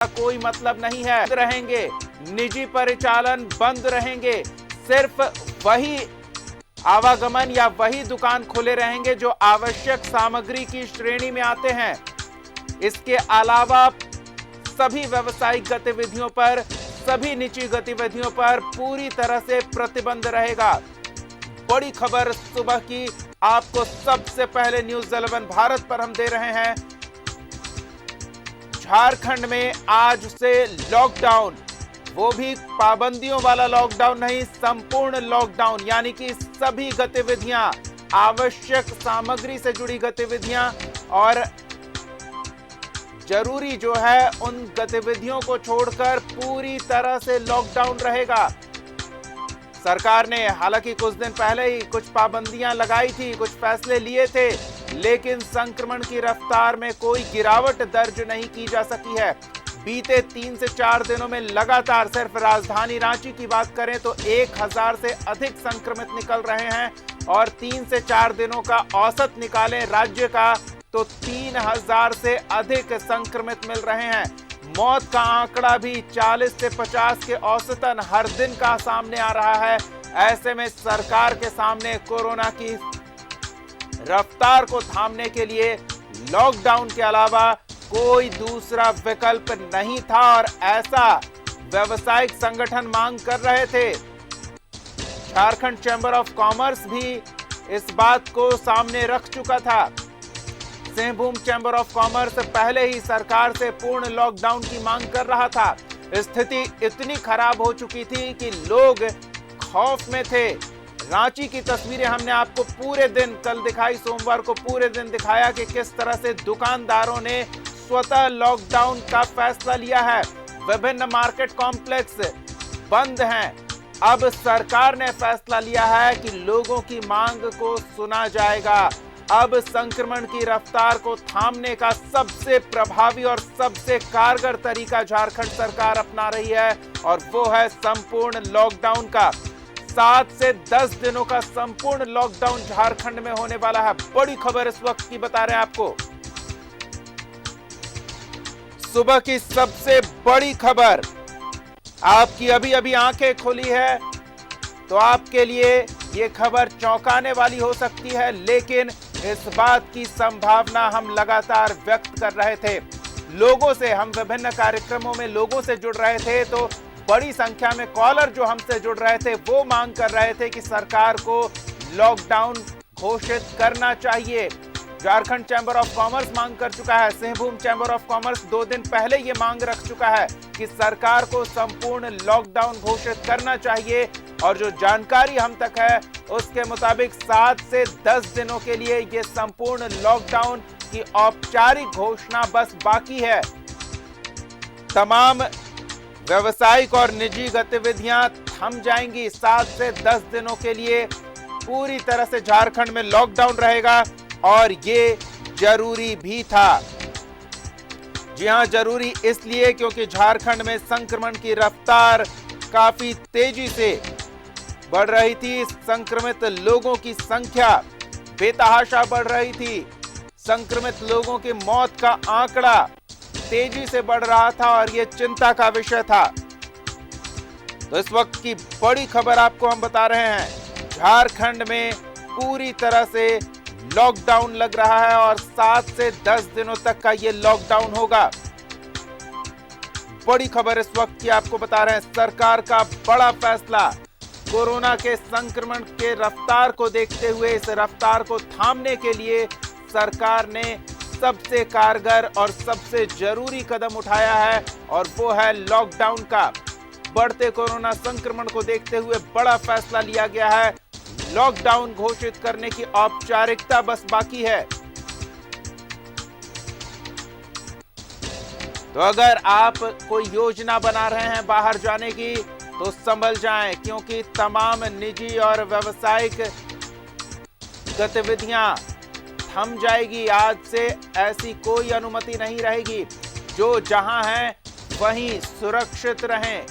कोई मतलब नहीं है। रहेंगे, निजी परिचालन बंद रहेंगे, सिर्फ वही आवागमन या वही दुकान खुले रहेंगे जो आवश्यक सामग्री की श्रेणी में आते हैं। इसके अलावा सभी व्यावसायिक गतिविधियों पर, सभी निजी गतिविधियों पर पूरी तरह से प्रतिबंध रहेगा। बड़ी खबर सुबह की आपको सबसे पहले न्यूज़ 11 भारत पर हम दे रहे हैं। झारखंड में आज से लॉकडाउन, वो भी पाबंदियों वाला लॉकडाउन नहीं, संपूर्ण लॉकडाउन, यानी कि सभी गतिविधियां, आवश्यक सामग्री से जुड़ी गतिविधियां और जरूरी जो है उन गतिविधियों को छोड़कर पूरी तरह से लॉकडाउन रहेगा। सरकार ने हालांकि कुछ दिन पहले ही कुछ पाबंदियां लगाई थी, कुछ फैसले लिए थे, लेकिन संक्रमण की रफ्तार में कोई गिरावट दर्ज नहीं की जा सकी है। बीते 3 से 4 दिनों में लगातार सिर्फ राजधानी रांची की बात करें तो 1000 से अधिक संक्रमित निकल रहे हैं और 3 से 4 दिनों का औसत निकालें राज्य का तो 3000 से अधिक संक्रमित मिल रहे हैं। मौत का आंकड़ा भी 40 से 50 के औसतन हर दिन का सामने आ रहा है। ऐसे में सरकार के सामने कोरोना की रफ्तार को थामने के लिए लॉकडाउन के अलावा कोई दूसरा विकल्प नहीं था और ऐसा व्यावसायिक संगठन मांग कर रहे थे। झारखंड चैंबर ऑफ कॉमर्स भी इस बात को सामने रख चुका था। सिंहभूम चैंबर ऑफ कॉमर्स पहले ही सरकार से पूर्ण लॉकडाउन की मांग कर रहा था। स्थिति इतनी खराब हो चुकी थी कि लोग खौफ में थे। रांची की तस्वीरें हमने आपको पूरे दिन कल दिखाई, सोमवार को पूरे दिन दिखाया कि किस तरह से दुकानदारों ने स्वतः लॉकडाउन का फैसला लिया है। विभिन्न मार्केट कॉम्प्लेक्स बंद हैं। अब सरकार ने फैसला लिया है कि लोगों की मांग को सुना जाएगा। अब संक्रमण की रफ्तार को थामने का सबसे प्रभावी और सबसे कारगर तरीका झारखंड सरकार अपना रही है और वो है संपूर्ण लॉकडाउन का। 7 से 10 दिनों का संपूर्ण लॉकडाउन झारखंड में होने वाला है। बड़ी खबर इस वक्त की बता रहे हैं आपको। सुबह की सबसे बड़ी खबर, आपकी अभी अभी आंखें खुली है तो आपके लिए यह खबर चौंकाने वाली हो सकती है, लेकिन इस बात की संभावना हम लगातार व्यक्त कर रहे थे। लोगों से, हम विभिन्न कार्यक्रमों में लोगों से जुड़ रहे थे तो बड़ी संख्या में कॉलर जो हमसे जुड़ रहे थे वो मांग कर रहे थे कि सरकार को लॉकडाउन घोषित करना चाहिए। झारखंड चैंबर ऑफ कॉमर्स मांग कर चुका है। सिंहभूम चैंबर ऑफ कॉमर्स 2 दिन पहले ये मांग रख चुका है कि सरकार को संपूर्ण लॉकडाउन घोषित करना चाहिए और जो जानकारी हम तक है उसके मुताबिक 7 से 10 दिनों के लिए ये संपूर्ण लॉकडाउन की औपचारिक घोषणा बस बाकी है। तमाम व्यावसायिक और निजी गतिविधियां थम जाएंगी। 7 से 10 दिनों के लिए पूरी तरह से झारखंड में लॉकडाउन रहेगा और ये जरूरी भी था। जी हां, जरूरी इसलिए क्योंकि झारखंड में संक्रमण की रफ्तार काफी तेजी से बढ़ रही थी। संक्रमित लोगों की संख्या बेतहाशा बढ़ रही थी। संक्रमित लोगों की मौत का आंकड़ा तेजी से बढ़ रहा था और यह चिंता का विषय था। तो इस वक्त की बड़ी खबर आपको हम बता रहे हैं। झारखंड में पूरी तरह से लॉकडाउन लग रहा है और 7 से 10 दिनों तक का यह लॉकडाउन होगा। बड़ी खबर इस वक्त की आपको बता रहे हैं। सरकार का बड़ा फैसला, कोरोना के संक्रमण के रफ्तार को देखते हुए इस रफ्तार को थामने के लिए सरकार ने सबसे कारगर और सबसे जरूरी कदम उठाया है और वो है लॉकडाउन का। बढ़ते कोरोना संक्रमण को देखते हुए बड़ा फैसला लिया गया है। लॉकडाउन घोषित करने की औपचारिकता बस बाकी है। तो अगर आप कोई योजना बना रहे हैं बाहर जाने की तो संभल जाएं, क्योंकि तमाम निजी और व्यावसायिक गतिविधियां थम जाएगी। आज से ऐसी कोई अनुमति नहीं रहेगी। जो जहां हैं वहीं सुरक्षित रहें।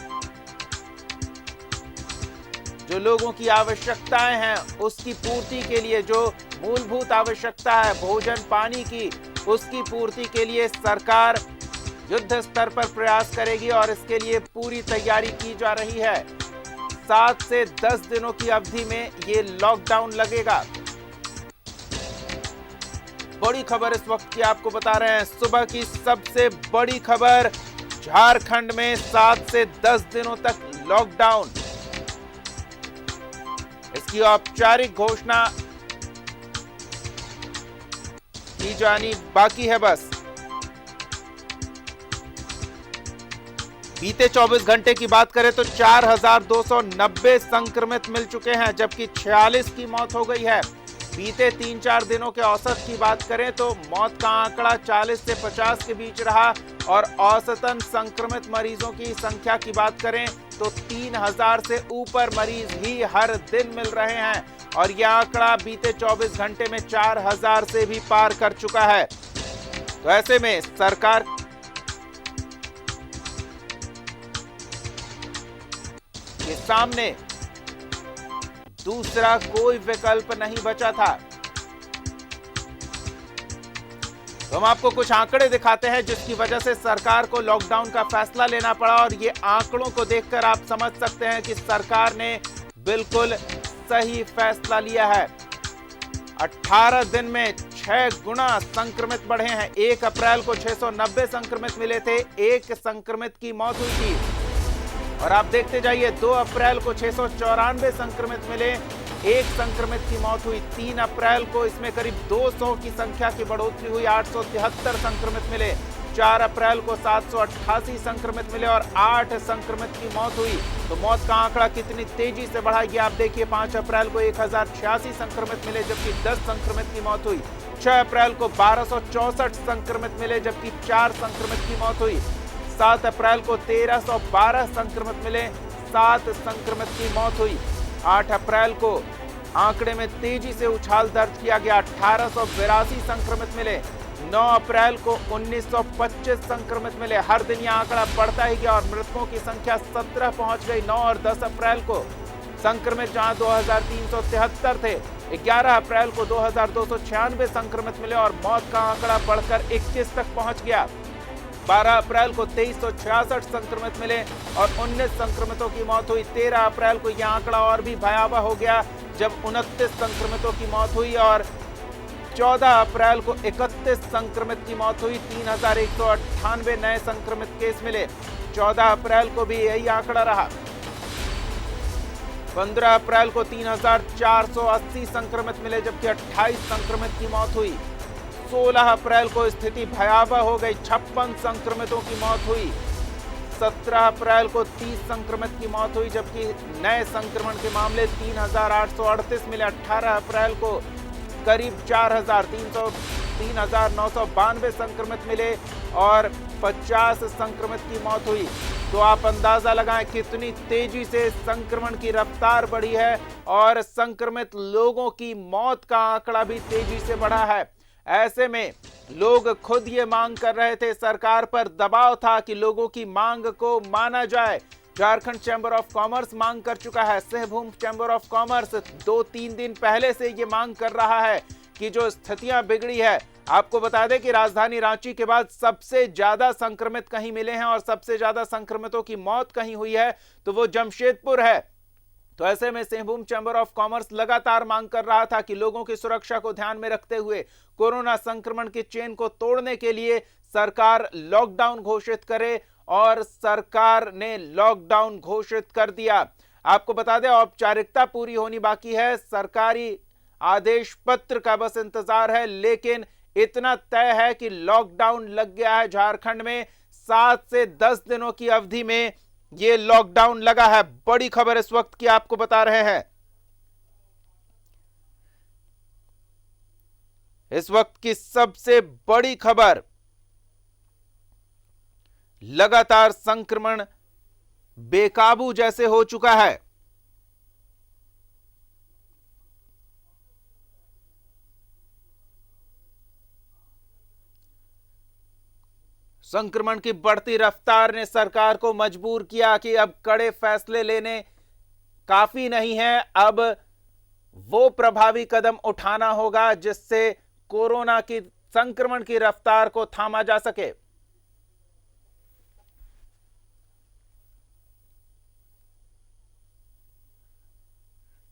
जो लोगों की आवश्यकताएं हैं उसकी पूर्ति के लिए, जो मूलभूत आवश्यकता है भोजन पानी की, उसकी पूर्ति के लिए सरकार युद्ध स्तर पर प्रयास करेगी और इसके लिए पूरी तैयारी की जा रही है। 7 से 10 दिनों की अवधि में ये लॉकडाउन लगेगा। बड़ी खबर इस वक्त की आपको बता रहे हैं, सुबह की सबसे बड़ी खबर, झारखंड में 7 से 10 दिनों तक लॉकडाउन। इसकी औपचारिक घोषणा की जानी बाकी है बस। बीते 24 घंटे की बात करें तो 4290 संक्रमित मिल चुके हैं, जबकि 46 की मौत हो गई है। बीते 3-4 दिनों के औसत की बात करें तो मौत का आंकड़ा 40 से 50 के बीच रहा और औसतन संक्रमित मरीजों की संख्या की बात करें तो 3000 से ऊपर मरीज ही हर दिन मिल रहे हैं और यह आंकड़ा बीते 24 घंटे में 4000 से भी पार कर चुका है। तो ऐसे में सरकार के सामने दूसरा कोई विकल्प नहीं बचा था। तो हम आपको कुछ आंकड़े दिखाते हैं जिसकी वजह से सरकार को लॉकडाउन का फैसला लेना पड़ा और ये आंकड़ों को देखकर आप समझ सकते हैं कि सरकार ने बिल्कुल सही फैसला लिया है। 18 दिन में 6 गुना संक्रमित बढ़े हैं। 1 अप्रैल को 690 संक्रमित मिले थे, 1 संक्रमित की मौत हुई थी और आप देखते जाइए 2 अप्रैल को 694 संक्रमित मिले, 1 संक्रमित की मौत हुई। 3 अप्रैल को इसमें करीब 200 की संख्या की बढ़ोतरी हुई, 873 संक्रमित मिले। 4 अप्रैल को 788 संक्रमित मिले और 8 संक्रमित की मौत हुई। तो मौत का आंकड़ा कितनी तेजी से बढ़ा ये आप देखिए। 5 अप्रैल को 1086 संक्रमित मिले जबकि 10 संक्रमित की मौत हुई। 6 अप्रैल को 1264 संक्रमित मिले जबकि 4 संक्रमित की मौत हुई। 7 अप्रैल को 1312 संक्रमित मिले, 7 संक्रमित की मौत हुई। 8 अप्रैल को आंकड़े में तेजी से उछाल दर्ज किया गया, 1882 संक्रमित मिले। 9 अप्रैल को 1925 संक्रमित मिले। हर दिन यह आंकड़ा बढ़ता ही गया और मृतकों की संख्या 17 पहुंच गई। 9 और 10 अप्रैल को संक्रमित जहां 2373 थे, 11 अप्रैल को 2296 संक्रमित मिले और मौत का आंकड़ा बढ़कर 21 तक पहुंच गया। 12 अप्रैल को 2366 संक्रमित मिले और 19 संक्रमितों की मौत हुई। 13 अप्रैल को यह आंकड़ा और भी भयावह हो गया जब 29 संक्रमितों की मौत हुई और 14 अप्रैल को 31 संक्रमित की मौत हुई। 3198 नए संक्रमित केस मिले। 14 अप्रैल को भी यही आंकड़ा रहा। 15 अप्रैल को 3480 संक्रमित मिले जबकि 28 संक्रमित की मौत हुई। 16 अप्रैल को स्थिति भयावह हो गई, 56 संक्रमितों की मौत हुई। 17 अप्रैल को 30 संक्रमित की मौत हुई जबकि नए संक्रमण के मामले 3838 मिले। 18 अप्रैल को करीब 3992 संक्रमित मिले और 50 संक्रमित की मौत हुई। तो आप अंदाजा लगाएं कितनी तेजी से संक्रमण की रफ्तार बढ़ी है और संक्रमित लोगों की मौत का आंकड़ा भी तेजी से बढ़ा है। ऐसे में लोग खुद ये मांग कर रहे थे, सरकार पर दबाव था कि लोगों की मांग को माना जाए। झारखंड चैंबर ऑफ कॉमर्स मांग कर चुका है। सिंहभूम चैंबर ऑफ कॉमर्स 2-3 दिन पहले से ये मांग कर रहा है कि जो स्थितियां बिगड़ी है, आपको बता दें कि राजधानी रांची के बाद सबसे ज्यादा संक्रमित कहीं मिले हैं और सबसे ज्यादा संक्रमितों की मौत कहीं हुई है तो वो जमशेदपुर है। तो ऐसे में सिंहभूम चैंबर ऑफ कॉमर्स लगातार मांग कर रहा था कि लोगों की सुरक्षा को ध्यान में रखते हुए कोरोना संक्रमण की चेन को तोड़ने के लिए सरकार लॉकडाउन घोषित करे और सरकार ने लॉकडाउन घोषित कर दिया। आपको बता दें औपचारिकता पूरी होनी बाकी है, सरकारी आदेश पत्र का बस इंतजार है, लेकिन इतना तय है कि लॉकडाउन लग गया है झारखंड में। 7 से 10 दिनों की अवधि में ये लॉकडाउन लगा है। बड़ी खबर इस वक्त की आपको बता रहे हैं। इस वक्त की सबसे बड़ी खबर, लगातार संक्रमण बेकाबू जैसे हो चुका है। संक्रमण की बढ़ती रफ्तार ने सरकार को मजबूर किया कि अब कड़े फैसले लेने काफी नहीं है, अब वो प्रभावी कदम उठाना होगा जिससे कोरोना की संक्रमण की रफ्तार को थामा जा सके।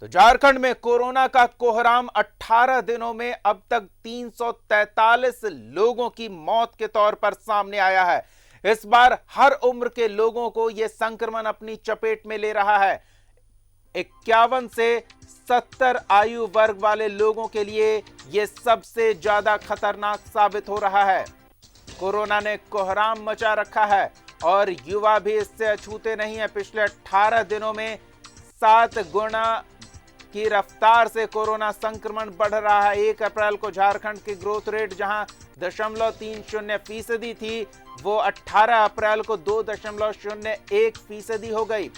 तो झारखंड में कोरोना का कोहराम 18 दिनों में अब तक 343 लोगों की मौत के तौर पर सामने आया है। इस बार हर उम्र के लोगों को यह संक्रमण अपनी चपेट में ले रहा है। 51 से 70 आयु वर्ग वाले लोगों के लिए यह सबसे ज्यादा खतरनाक साबित हो रहा है। कोरोना ने कोहराम मचा रखा है और युवा भी इससे अछूते नहीं है। पिछले 18 दिनों में 7 गुना की रफ्तार से कोरोना संक्रमण बढ़ रहा है। 1 अप्रैल को झारखंड की ग्रोथ रेट जहां 0.30% थी, वो 18 अप्रैल को 2.01% हो गई।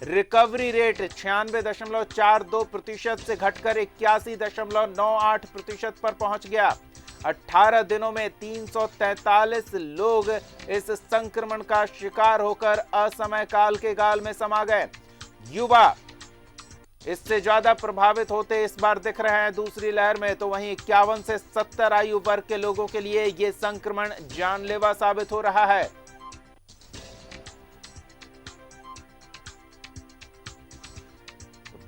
रिकवरी रेट 96.42% से घटकर 81.98% पर पहुंच गया। 18 दिनों में 343 लोग इस संक्रमण का शिकार होकर असमय काल के गाल में समा गए। युवा इससे ज्यादा प्रभावित होते इस बार दिख रहे हैं दूसरी लहर में। तो वहीं 51 से 70 आयु वर्ग के लोगों के लिए यह संक्रमण जानलेवा साबित हो रहा है।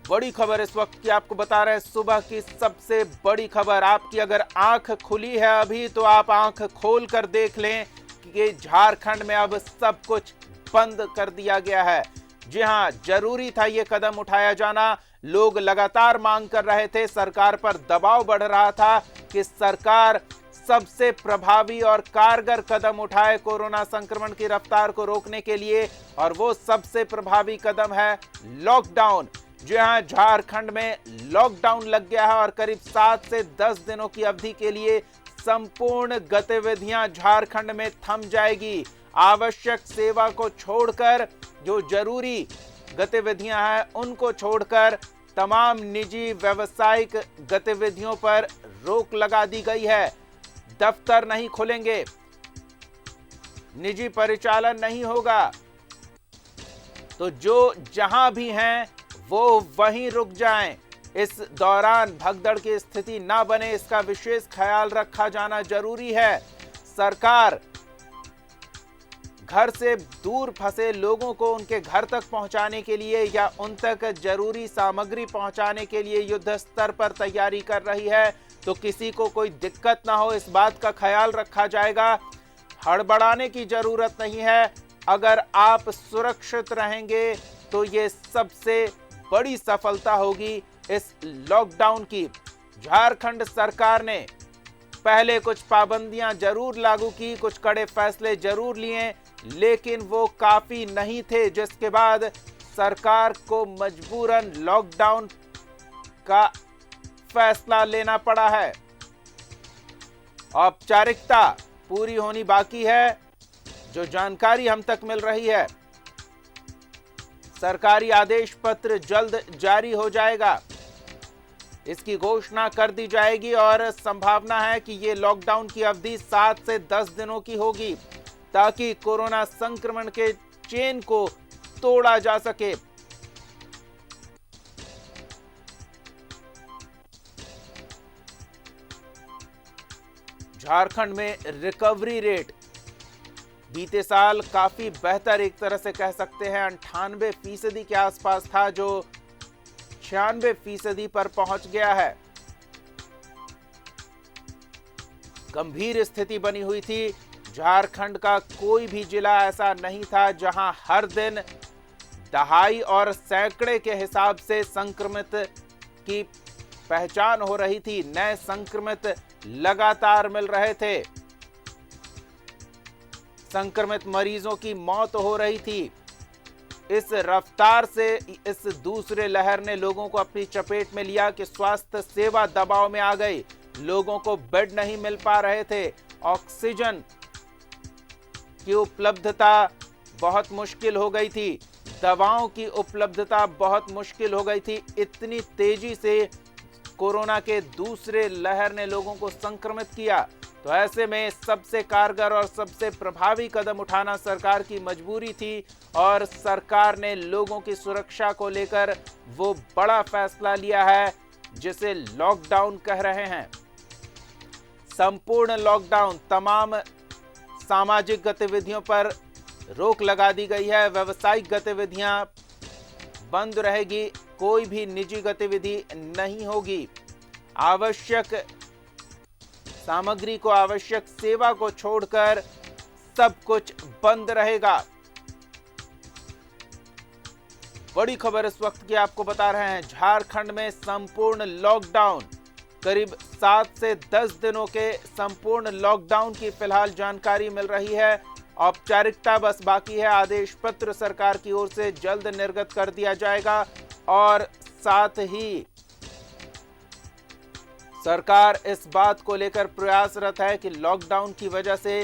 बड़ी खबर इस वक्त की आपको बता रहे हैं, सुबह की सबसे बड़ी खबर। आपकी अगर आंख खुली है अभी तो आप आंख खोल कर देख लें कि झारखंड में अब सब कुछ बंद कर दिया गया है। जी हां, जरूरी था यह कदम उठाया जाना। लोग लगातार मांग कर रहे थे, सरकार पर दबाव बढ़ रहा था कि सरकार सबसे प्रभावी और कारगर कदम उठाए कोरोना संक्रमण की रफ्तार को रोकने के लिए, और वो सबसे प्रभावी कदम है लॉकडाउन। जी हां, झारखंड में लॉकडाउन लग गया है और करीब 7 से 10 दिनों की अवधि के लिए संपूर्ण गतिविधियां झारखंड में थम जाएगी। आवश्यक सेवा को छोड़कर, जो जरूरी गतिविधियां हैं उनको छोड़कर तमाम निजी व्यावसायिक गतिविधियों पर रोक लगा दी गई है। दफ्तर नहीं खुलेंगे, निजी परिचालन नहीं होगा। तो जो जहां भी हैं वो वहीं रुक जाएं। इस दौरान भगदड़ की स्थिति ना बने, इसका विशेष ख्याल रखा जाना जरूरी है। सरकार घर से दूर फंसे लोगों को उनके घर तक पहुंचाने के लिए या उन तक जरूरी सामग्री पहुंचाने के लिए युद्ध स्तर पर तैयारी कर रही है। तो किसी को कोई दिक्कत ना हो, इस बात का ख्याल रखा जाएगा। हड़बड़ाने की जरूरत नहीं है। अगर आप सुरक्षित रहेंगे तो ये सबसे बड़ी सफलता होगी इस लॉकडाउन की। झारखंड सरकार ने पहले कुछ पाबंदियां जरूर लागू की, कुछ कड़े फैसले जरूर लिए, लेकिन वो काफी नहीं थे, जिसके बाद सरकार को मजबूरन लॉकडाउन का फैसला लेना पड़ा है। औपचारिकता पूरी होनी बाकी है। जो जानकारी हम तक मिल रही है, सरकारी आदेश पत्र जल्द जारी हो जाएगा, इसकी घोषणा कर दी जाएगी और संभावना है कि ये लॉकडाउन की अवधि 7 से 10 दिनों की होगी, ताकि कोरोना संक्रमण के चेन को तोड़ा जा सके। झारखंड में रिकवरी रेट बीते साल काफी बेहतर, एक तरह से कह सकते हैं 98% के आसपास था, जो 96% पर पहुंच गया है। गंभीर स्थिति बनी हुई थी। झारखंड का कोई भी जिला ऐसा नहीं था जहां हर दिन दहाई और सैकड़े के हिसाब से संक्रमित की पहचान हो रही थी। नए संक्रमित लगातार मिल रहे थे, संक्रमित मरीजों की मौत हो रही थी। इस रफ्तार से इस दूसरे लहर ने लोगों को अपनी चपेट में लिया कि स्वास्थ्य सेवा दबाव में आ गई। लोगों को बेड नहीं मिल पा रहे थे, ऑक्सीजन की उपलब्धता बहुत मुश्किल हो गई थी, दवाओं की उपलब्धता बहुत मुश्किल हो गई थी। इतनी तेजी से कोरोना के दूसरे लहर ने लोगों को संक्रमित किया। तो ऐसे में सबसे कारगर और सबसे प्रभावी कदम उठाना सरकार की मजबूरी थी, और सरकार ने लोगों की सुरक्षा को लेकर वो बड़ा फैसला लिया है जिसे लॉकडाउन कह रहे हैं। संपूर्ण लॉकडाउन, तमाम सामाजिक गतिविधियों पर रोक लगा दी गई है। व्यावसायिक गतिविधियां बंद रहेगी। कोई भी निजी गतिविधि नहीं होगी। आवश्यक सामग्री को, आवश्यक सेवा को छोड़कर सब कुछ बंद रहेगा। बड़ी खबर इस वक्त की आपको बता रहे हैं, झारखंड में संपूर्ण लॉकडाउन। करीब 7 से 10 दिनों के संपूर्ण लॉकडाउन की फिलहाल जानकारी मिल रही है। औपचारिकता बस बाकी है। आदेश पत्र सरकार की ओर से जल्द निर्गत कर दिया जाएगा और साथ ही सरकार इस बात को लेकर प्रयासरत है कि लॉकडाउन की वजह से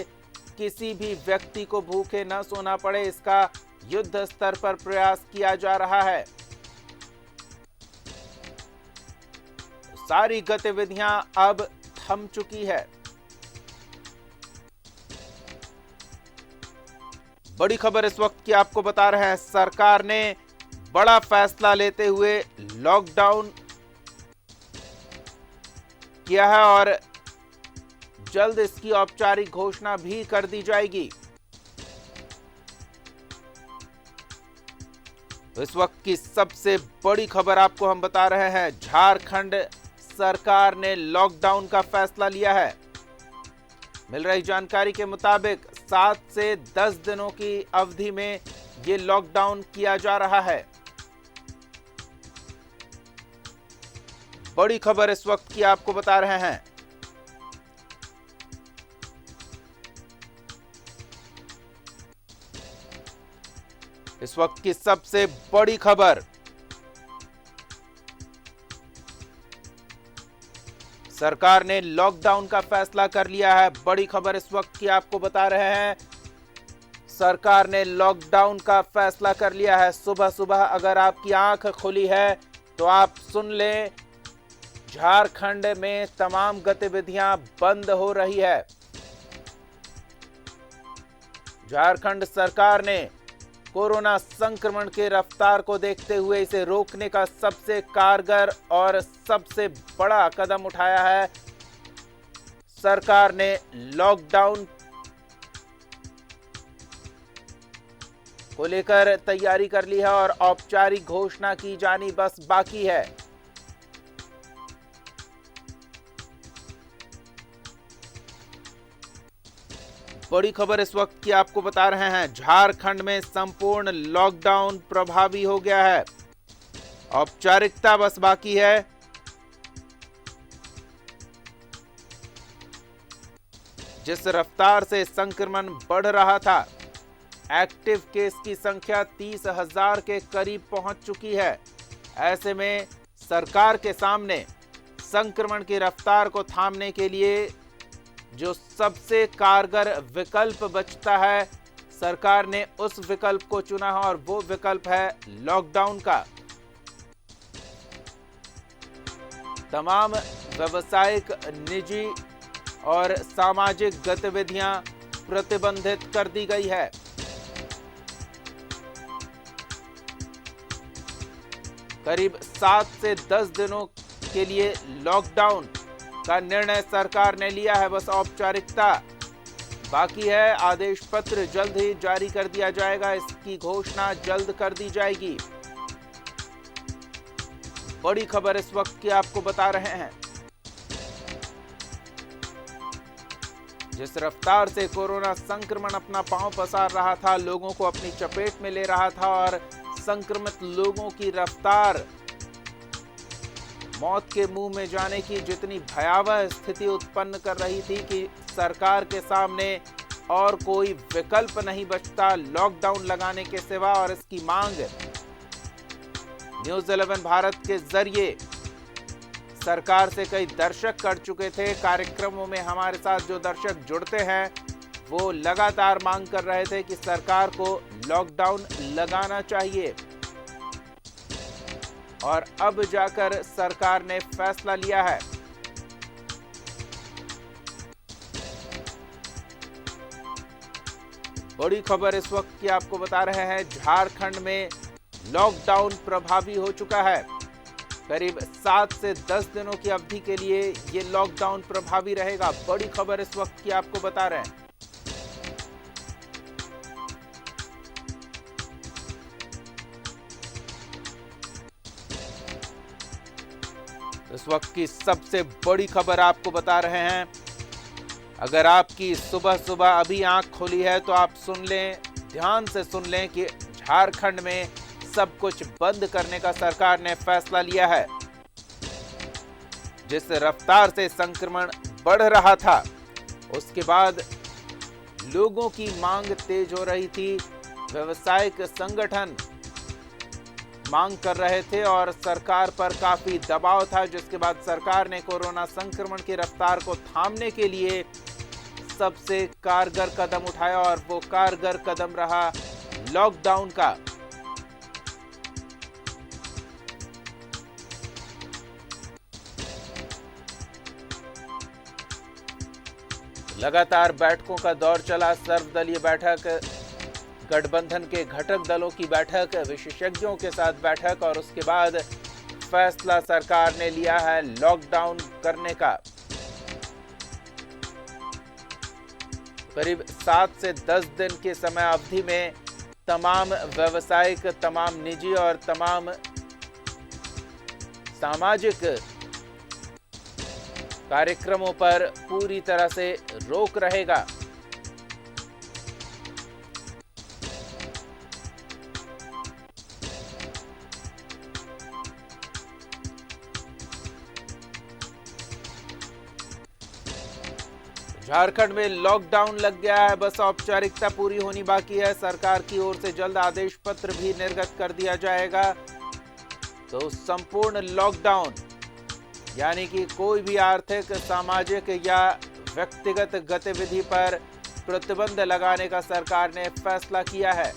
किसी भी व्यक्ति को भूखे न सोना पड़े। इसका युद्ध स्तर पर प्रयास किया जा रहा है। सारी गतिविधियां अब थम चुकी है। बड़ी खबर इस वक्त की आपको बता रहे हैं, सरकार ने बड़ा फैसला लेते हुए लॉकडाउन किया है और जल्द इसकी औपचारिक घोषणा भी कर दी जाएगी। तो इस वक्त की सबसे बड़ी खबर आपको हम बता रहे हैं, झारखंड सरकार ने लॉकडाउन का फैसला लिया है। मिल रही जानकारी के मुताबिक 7 से 10 दिनों की अवधि में ये लॉकडाउन किया जा रहा है। बड़ी खबर इस वक्त की आपको बता रहे हैं, इस वक्त की सबसे बड़ी खबर, सरकार ने लॉकडाउन का फैसला कर लिया है। बड़ी खबर इस वक्त की आपको बता रहे हैं, सरकार ने लॉकडाउन का फैसला कर लिया है। सुबह सुबह अगर आपकी आंख खुली है तो आप सुन लें, झारखंड में तमाम गतिविधियां बंद हो रही है। झारखंड सरकार ने कोरोना संक्रमण के रफ्तार को देखते हुए इसे रोकने का सबसे कारगर और सबसे बड़ा कदम उठाया है। सरकार ने लॉकडाउन को लेकर तैयारी कर ली है और औपचारिक घोषणा की जानी बस बाकी है। बड़ी खबर इस वक्त की आपको बता रहे हैं, झारखंड में संपूर्ण लॉकडाउन प्रभावी हो गया है। औपचारिकता बस बाकी है। जिस रफ्तार से संक्रमण बढ़ रहा था, एक्टिव केस की संख्या 30,000 के करीब पहुंच चुकी है। ऐसे में सरकार के सामने संक्रमण की रफ्तार को थामने के लिए जो सबसे कारगर विकल्प बचता है, सरकार ने उस विकल्प को चुना है और वो विकल्प है लॉकडाउन का। तमाम व्यावसायिक, निजी और सामाजिक गतिविधियां प्रतिबंधित कर दी गई है। करीब 7 से 10 दिनों के लिए लॉकडाउन का निर्णय सरकार ने लिया है। बस औपचारिकता बाकी है। आदेश पत्र जल्द ही जारी कर दिया जाएगा। इसकी घोषणा जल्द कर दी जाएगी। बड़ी खबर इस वक्त की आपको बता रहे हैं, जिस रफ्तार से कोरोना संक्रमण अपना पांव पसार रहा था, लोगों को अपनी चपेट में ले रहा था और संक्रमित लोगों की रफ्तार मौत के मुंह में जाने की जितनी भयावह स्थिति उत्पन्न कर रही थी कि सरकार के सामने और कोई विकल्प नहीं बचता लॉकडाउन लगाने के सिवा। और इसकी मांग न्यूज़ 11 भारत के जरिए सरकार से कई दर्शक कर चुके थे। कार्यक्रमों में हमारे साथ जो दर्शक जुड़ते हैं वो लगातार मांग कर रहे थे कि सरकार को लॉकडाउन लगाना चाहिए और अब जाकर सरकार ने फैसला लिया है। बड़ी खबर इस वक्त की आपको बता रहे हैं, झारखंड में लॉकडाउन प्रभावी हो चुका है। करीब 7 से 10 दिनों की अवधि के लिए ये लॉकडाउन प्रभावी रहेगा। बड़ी खबर इस वक्त की आपको बता रहे हैं। इस वक्त की सबसे बड़ी खबर आपको बता रहे हैं। अगर आपकी सुबह सुबह अभी आंख खोली है तो आप सुन लें, ध्यान से सुन लें कि झारखंड में सब कुछ बंद करने का सरकार ने फैसला लिया है। जिस रफ्तार से संक्रमण बढ़ रहा था, उसके बाद लोगों की मांग तेज हो रही थी। व्यावसायिक संगठन मांग कर रहे थे और सरकार पर काफी दबाव था, जिसके बाद सरकार ने कोरोना संक्रमण की रफ्तार को थामने के लिए सबसे कारगर कदम उठाया और वो कारगर कदम रहा लॉकडाउन का। लगातार बैठकों का दौर चला। सर्वदलीय बैठक, गठबंधन के घटक दलों की बैठक, विशेषज्ञों के साथ बैठक और उसके बाद फैसला सरकार ने लिया है लॉकडाउन करने का। करीब 7 से 10 दिन की समय अवधि में तमाम व्यावसायिक, तमाम निजी और तमाम सामाजिक कार्यक्रमों पर पूरी तरह से रोक रहेगा। झारखंड में लॉकडाउन लग गया है, बस औपचारिकता पूरी होनी बाकी है। सरकार की ओर से जल्द आदेश पत्र भी निर्गत कर दिया जाएगा। तो संपूर्ण लॉकडाउन यानी कि कोई भी आर्थिक, सामाजिक या व्यक्तिगत गतिविधि पर प्रतिबंध लगाने का सरकार ने फैसला किया है।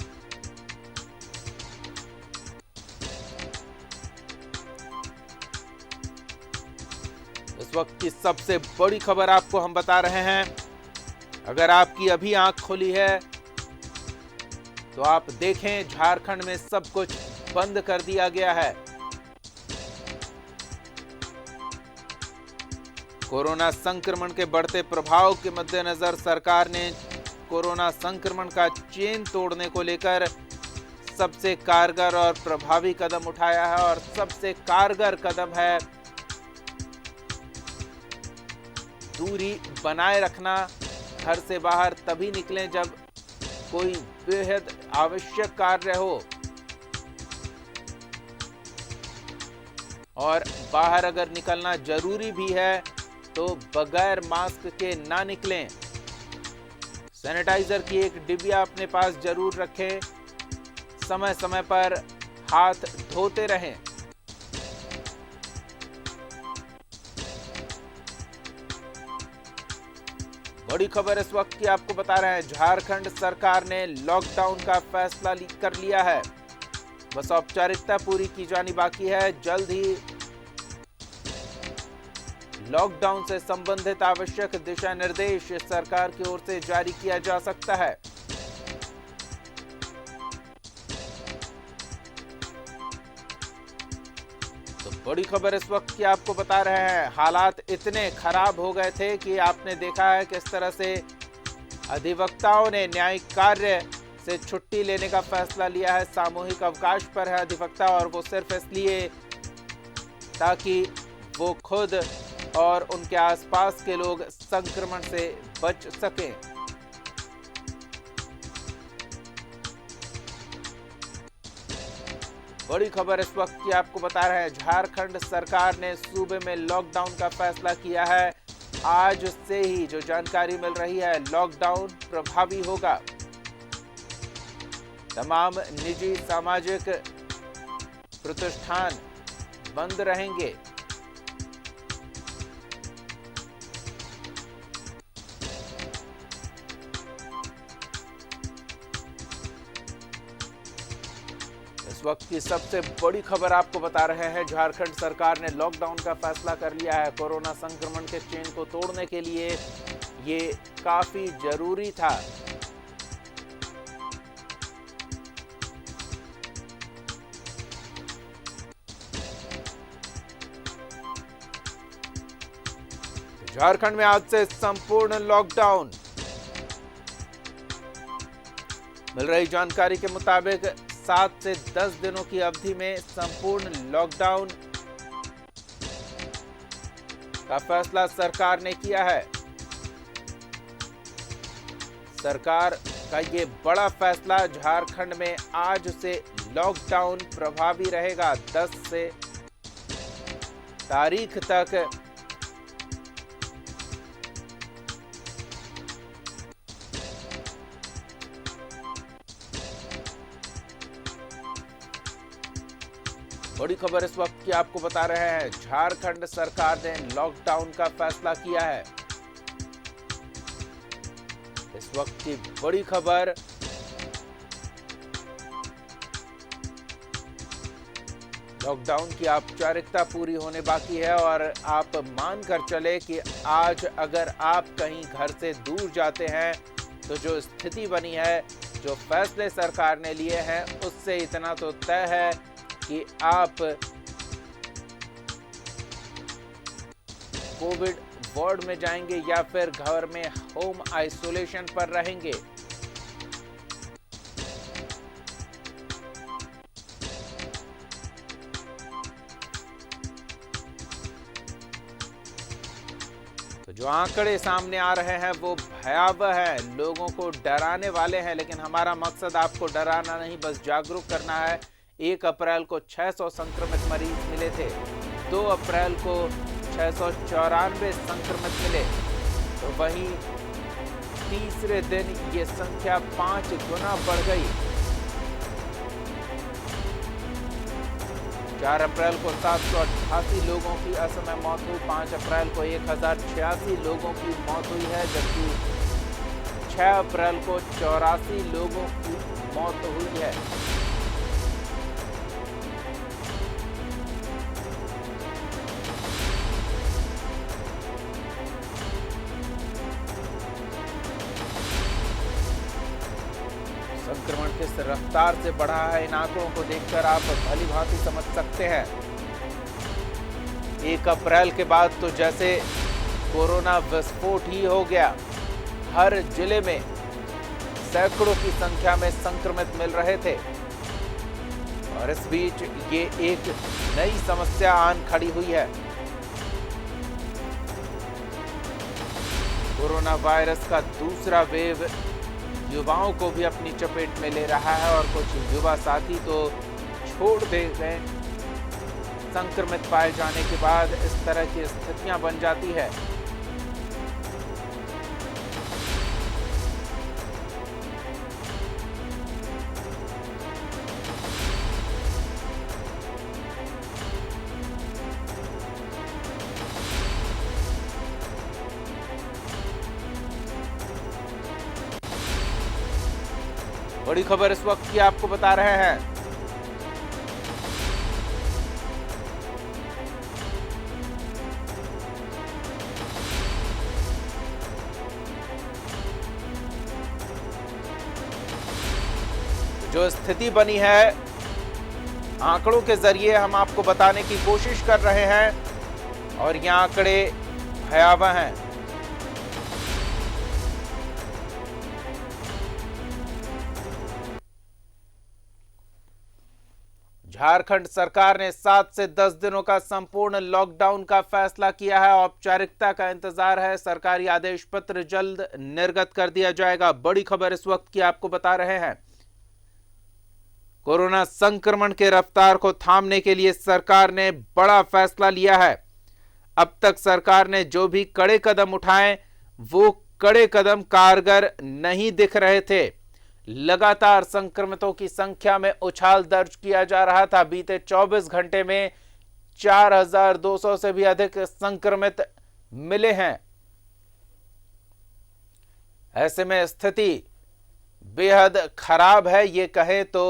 इस वक्त की सबसे बड़ी खबर आपको हम बता रहे हैं। अगर आपकी अभी आंख खुली है तो आप देखें, झारखंड में सब कुछ बंद कर दिया गया है। कोरोना संक्रमण के बढ़ते प्रभाव के मद्देनजर सरकार ने कोरोना संक्रमण का चेन तोड़ने को लेकर सबसे कारगर और प्रभावी कदम उठाया है और सबसे कारगर कदम है दूरी बनाए रखना। घर से बाहर तभी निकलें जब कोई बेहद आवश्यक कार्य हो और बाहर अगर निकलना जरूरी भी है तो बगैर मास्क के ना निकलें। सैनिटाइजर की एक डिबिया अपने पास जरूर रखें। समय समय पर हाथ धोते रहें। बड़ी खबर इस वक्त की आपको बता रहे हैं। झारखंड सरकार ने लॉकडाउन का फैसला कर लिया है। बस औपचारिकता पूरी की जानी बाकी है। जल्द ही लॉकडाउन से संबंधित आवश्यक दिशा निर्देश सरकार की ओर से जारी किया जा सकता है। तो बड़ी खबर इस वक्त की आपको बता रहे हैं। हालात इतने खराब हो गए थे कि आपने देखा है किस तरह से अधिवक्ताओं ने न्यायिक कार्य से छुट्टी लेने का फैसला लिया है। सामूहिक अवकाश पर है अधिवक्ता और वो सिर्फ इसलिए ताकि वो खुद और उनके आसपास के लोग संक्रमण से बच सकें। बड़ी खबर इस वक्त की आपको बता रहे हैं। झारखंड सरकार ने सूबे में लॉकडाउन का फैसला किया है। आज से ही जो जानकारी मिल रही है, लॉकडाउन प्रभावी होगा। तमाम निजी सामाजिक प्रतिष्ठान बंद रहेंगे। इस वक्त की सबसे बड़ी खबर आपको बता रहे हैं। झारखंड सरकार ने लॉकडाउन का फैसला कर लिया है। कोरोना संक्रमण के चेन को तोड़ने के लिए ये काफी जरूरी था। झारखंड में आज से संपूर्ण लॉकडाउन। मिल रही जानकारी के मुताबिक 7 से 10 दिनों की अवधि में संपूर्ण लॉकडाउन का फैसला सरकार ने किया है। सरकार का ये बड़ा फैसला, झारखंड में आज से लॉकडाउन प्रभावी रहेगा। 10 से तारीख तक बड़ी खबर इस वक्त की आपको बता रहे हैं। झारखंड सरकार ने लॉकडाउन का फैसला किया है। इस वक्त की बड़ी खबर, लॉकडाउन की औपचारिकता पूरी होने बाकी है और आप मानकर चले कि आज अगर आप कहीं घर से दूर जाते हैं तो जो स्थिति बनी है, जो फैसले सरकार ने लिए हैं, उससे इतना तो तय है कि आप कोविड वार्ड में जाएंगे या फिर घर में होम आइसोलेशन पर रहेंगे। तो जो आंकड़े सामने आ रहे हैं वो भयावह है, लोगों को डराने वाले हैं, लेकिन हमारा मकसद आपको डराना नहीं, बस जागरूक करना है। 1 अप्रैल को 600 संक्रमित मरीज मिले थे, 2 अप्रैल को 694 संक्रमित मिले, तो वहीं तीसरे दिन ये संख्या 5 गुना बढ़ गई। 4 अप्रैल को 788 लोगों की असमय मौत हुई, 5 अप्रैल को 1086 लोगों की मौत हुई है, जबकि 6 अप्रैल को 84 लोगों की मौत हुई है। संक्रमण किस रफ्तार से बढ़ा है, इन आंकड़ों को देखकर आप भली भांति समझ सकते हैं। 1 अप्रैल के बाद तो जैसे कोरोना विस्फोट ही हो गया। हर जिले में सैकड़ों की संख्या में संक्रमित मिल रहे थे और इस बीच ये एक नई समस्या आन खड़ी हुई है। कोरोना वायरस का दूसरा वेव युवाओं को भी अपनी चपेट में ले रहा है और कुछ युवा साथी तो छोड़ दे गए। संक्रमित पाए जाने के बाद इस तरह की स्थितियां बन जाती है। बड़ी खबर इस वक्त की आपको बता रहे हैं। जो स्थिति बनी है, आंकड़ों के जरिए हम आपको बताने की कोशिश कर रहे हैं और ये आंकड़े भयावह हैं। झारखंड सरकार ने 7 से 10 दिनों का संपूर्ण लॉकडाउन का फैसला किया है। औपचारिकता का इंतजार है, सरकारी आदेश पत्र जल्द निर्गत कर दिया जाएगा। बड़ी खबर इस वक्त की आपको बता रहे हैं। कोरोना संक्रमण के रफ्तार को थामने के लिए सरकार ने बड़ा फैसला लिया है। अब तक सरकार ने जो भी कड़े कदम उठाए वो कड़े कदम कारगर नहीं दिख रहे थे। लगातार संक्रमितों की संख्या में उछाल दर्ज किया जा रहा था। बीते 24 घंटे में 4200 से भी अधिक संक्रमित मिले हैं। ऐसे में स्थिति बेहद खराब है, ये कहे तो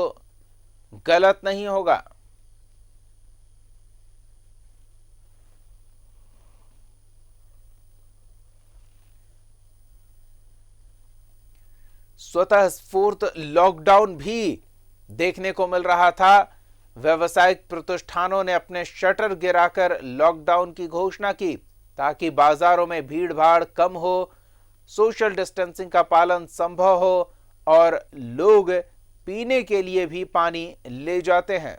गलत नहीं होगा। स्वतः स्फूर्त लॉकडाउन भी देखने को मिल रहा था। व्यावसायिक प्रतिष्ठानों ने अपने शटर गिराकर लॉकडाउन की घोषणा की ताकि बाजारों में भीड़ भाड़ कम हो, सोशल डिस्टेंसिंग का पालन संभव हो और लोग पीने के लिए भी पानी ले जाते हैं।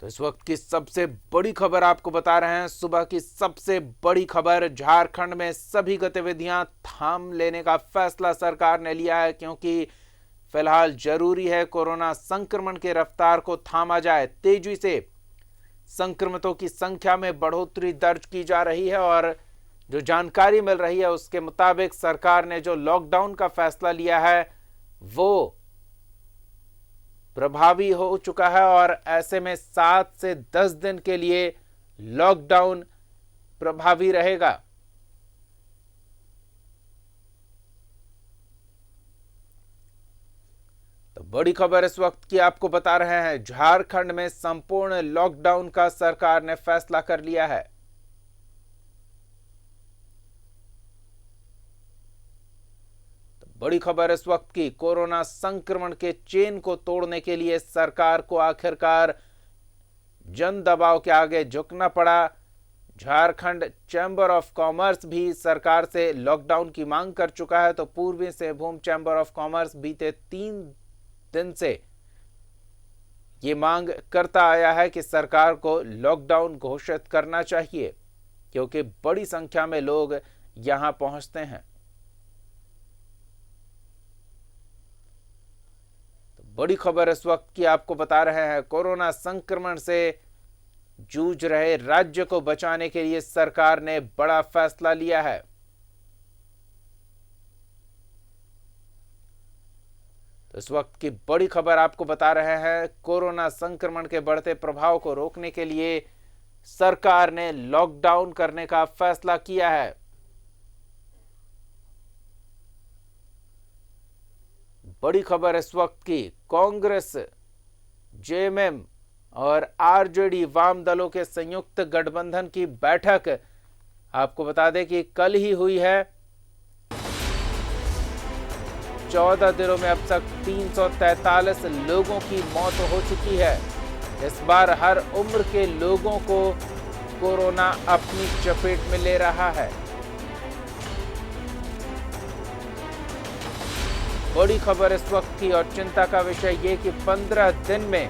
तो इस वक्त की सबसे बड़ी खबर आपको बता रहे हैं। सुबह की सबसे बड़ी खबर, झारखंड में सभी गतिविधियां थाम लेने का फैसला सरकार ने लिया है, क्योंकि फिलहाल जरूरी है कोरोना संक्रमण की रफ्तार को थामा जाए। तेजी से संक्रमितों की संख्या में बढ़ोतरी दर्ज की जा रही है और जो जानकारी मिल रही है उसके मुताबिक सरकार ने जो लॉकडाउन का फैसला लिया है वो प्रभावी हो चुका है और ऐसे में 7 से 10 दिन के लिए लॉकडाउन प्रभावी रहेगा। तो बड़ी खबर इस वक्त की आपको बता रहे हैं, झारखंड में संपूर्ण लॉकडाउन का सरकार ने फैसला कर लिया है। बड़ी खबर इस वक्त की, कोरोना संक्रमण के चेन को तोड़ने के लिए सरकार को आखिरकार जन दबाव के आगे झुकना पड़ा। झारखंड चैंबर ऑफ कॉमर्स भी सरकार से लॉकडाउन की मांग कर चुका है। तो पूर्वी सिंहभूम चैंबर ऑफ कॉमर्स बीते 3 दिन से ये मांग करता आया है कि सरकार को लॉकडाउन घोषित करना चाहिए, क्योंकि बड़ी संख्या में लोग यहां पहुंचते हैं। बड़ी खबर इस वक्त की आपको बता रहे हैं, कोरोना संक्रमण से जूझ रहे राज्य को बचाने के लिए सरकार ने बड़ा फैसला लिया है। तो इस वक्त की बड़ी खबर आपको बता रहे हैं, कोरोना संक्रमण के बढ़ते प्रभाव को रोकने के लिए सरकार ने लॉकडाउन करने का फैसला किया है। बड़ी खबर इस वक्त की, कांग्रेस, जेएमएम और आरजेडी वाम दलों के संयुक्त गठबंधन की बैठक आपको बता दें कि कल ही हुई है। 14 दिनों में अब तक 343 लोगों की मौत हो चुकी है। इस बार हर उम्र के लोगों को कोरोना अपनी चपेट में ले रहा है। बड़ी खबर इस वक्त की और चिंता का विषय ये कि 15 दिन में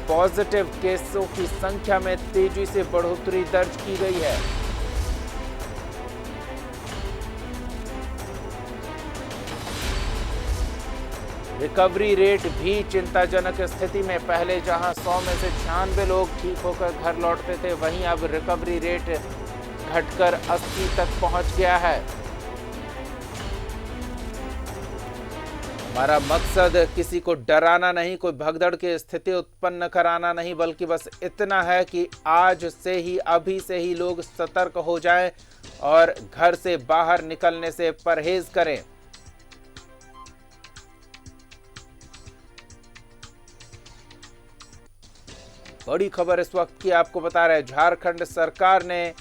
पॉजिटिव केसों की संख्या में तेजी से बढ़ोतरी दर्ज की गई है। रिकवरी रेट भी चिंताजनक स्थिति में, पहले जहां 100 में से 96 लोग ठीक होकर घर लौटते थे, वहीं अब रिकवरी रेट घटकर 80 तक पहुंच गया है। हमारा मकसद किसी को डराना नहीं, कोई भगदड़ की स्थिति उत्पन्न कराना नहीं, बल्कि बस इतना है कि आज से ही, अभी से ही लोग सतर्क हो जाएं और घर से बाहर निकलने से परहेज करें। बड़ी खबर इस वक्त की आपको बता रहे हैं, झारखंड सरकार ने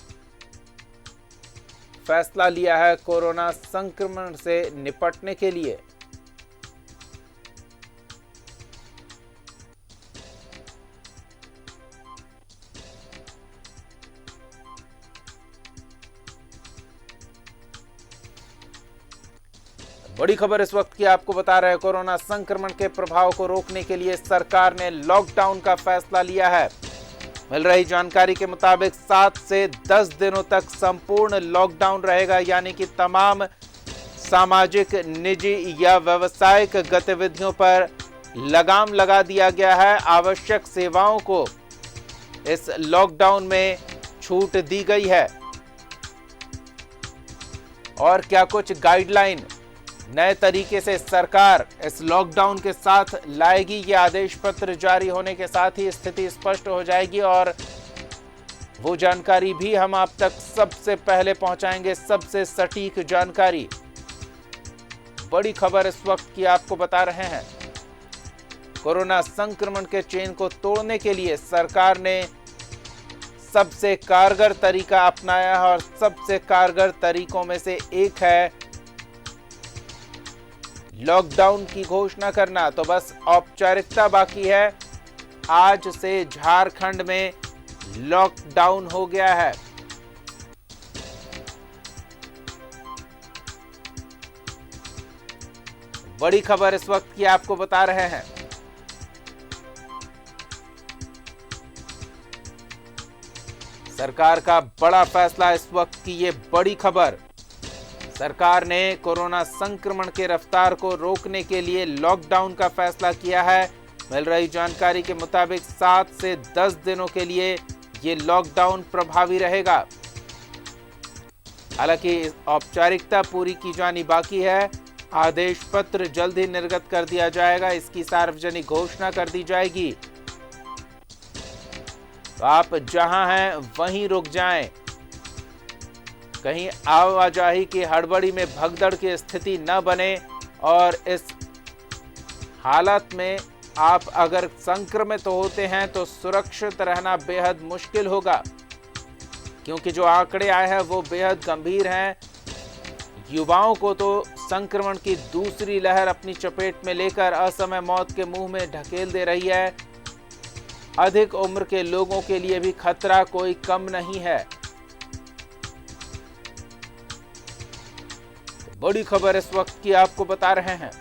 फैसला लिया है कोरोना संक्रमण से निपटने के लिए। बड़ी खबर इस वक्त की आपको बता रहे हैं, कोरोना संक्रमण के प्रभाव को रोकने के लिए सरकार ने लॉकडाउन का फैसला लिया है। मिल रही जानकारी के मुताबिक 7 से 10 दिनों तक संपूर्ण लॉकडाउन रहेगा, यानी कि तमाम सामाजिक, निजी या व्यावसायिक गतिविधियों पर लगाम लगा दिया गया है। आवश्यक सेवाओं को इस लॉकडाउन में छूट दी गई है। और क्या कुछ गाइडलाइन नए तरीके से सरकार इस लॉकडाउन के साथ लाएगी, ये आदेश पत्र जारी होने के साथ ही स्थिति स्पष्ट हो जाएगी और वो जानकारी भी हम आप तक सबसे पहले पहुंचाएंगे, सबसे सटीक जानकारी। बड़ी खबर इस वक्त की आपको बता रहे हैं, कोरोना संक्रमण के चेन को तोड़ने के लिए सरकार ने सबसे कारगर तरीका अपनाया है और सबसे कारगर तरीकों में से एक है लॉकडाउन की घोषणा करना। तो बस औपचारिकता बाकी है। आज से झारखंड में लॉकडाउन हो गया है। बड़ी खबर इस वक्त की आपको बता रहे हैं, सरकार का बड़ा फैसला, इस वक्त की ये बड़ी खबर। सरकार ने कोरोना संक्रमण के रफ्तार को रोकने के लिए लॉकडाउन का फैसला किया है। मिल रही जानकारी के मुताबिक 7 से 10 दिनों के लिए ये लॉकडाउन प्रभावी रहेगा। हालांकि औपचारिकता पूरी की जानी बाकी है। आदेश पत्र जल्द ही निर्गत कर दिया जाएगा, इसकी सार्वजनिक घोषणा कर दी जाएगी। तो आप जहां हैं वहीं रुक जाएं, कहीं आवाजाही की हड़बड़ी में भगदड़ की स्थिति न बने। और इस हालत में आप अगर संक्रमित होते हैं तो सुरक्षित रहना बेहद मुश्किल होगा, क्योंकि जो आंकड़े आए हैं वो बेहद गंभीर हैं। युवाओं को तो संक्रमण की दूसरी लहर अपनी चपेट में लेकर असमय मौत के मुंह में ढकेल दे रही है। अधिक उम्र के लोगों के लिए भी खतरा कोई कम नहीं है। बड़ी खबर इस वक्त की आपको बता रहे हैं।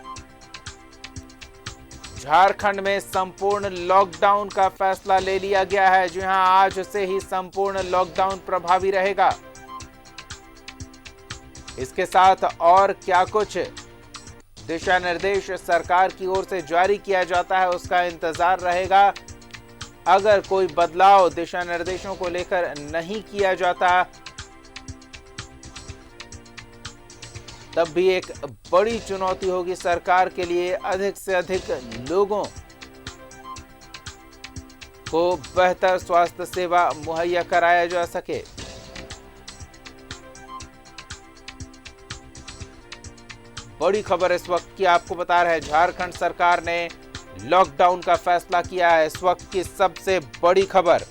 झारखंड में संपूर्ण लॉकडाउन का फैसला ले लिया गया है। जी हां, आज से ही संपूर्ण लॉकडाउन प्रभावी रहेगा। इसके साथ और क्या कुछ दिशा निर्देश सरकार की ओर से जारी किया जाता है, उसका इंतजार रहेगा। अगर कोई बदलाव दिशा निर्देशों को लेकर नहीं किया जाता, तब भी एक बड़ी चुनौती होगी सरकार के लिए। अधिक से अधिक लोगों को बेहतर स्वास्थ्य सेवा मुहैया कराया जा सके। बड़ी खबर इस वक्त की आपको बता रहे हैं। झारखंड सरकार ने लॉकडाउन का फैसला किया है, इस वक्त की सबसे बड़ी खबर।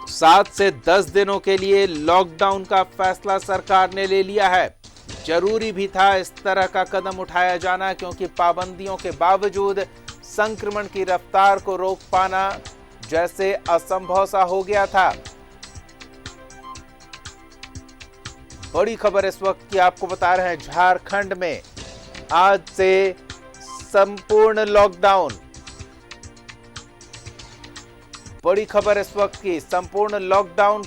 सात से 10 दिनों के लिए लॉकडाउन का फैसला सरकार ने ले लिया है। जरूरी भी था इस तरह का कदम उठाया जाना, क्योंकि पाबंदियों के बावजूद संक्रमण की रफ्तार को रोक पाना जैसे असंभव सा हो गया था। बड़ी खबर इस वक्त की आपको बता रहे हैं। झारखंड में आज से संपूर्ण लॉकडाउन। बड़ी खबर इस वक्त की, संपूर्ण लॉकडाउन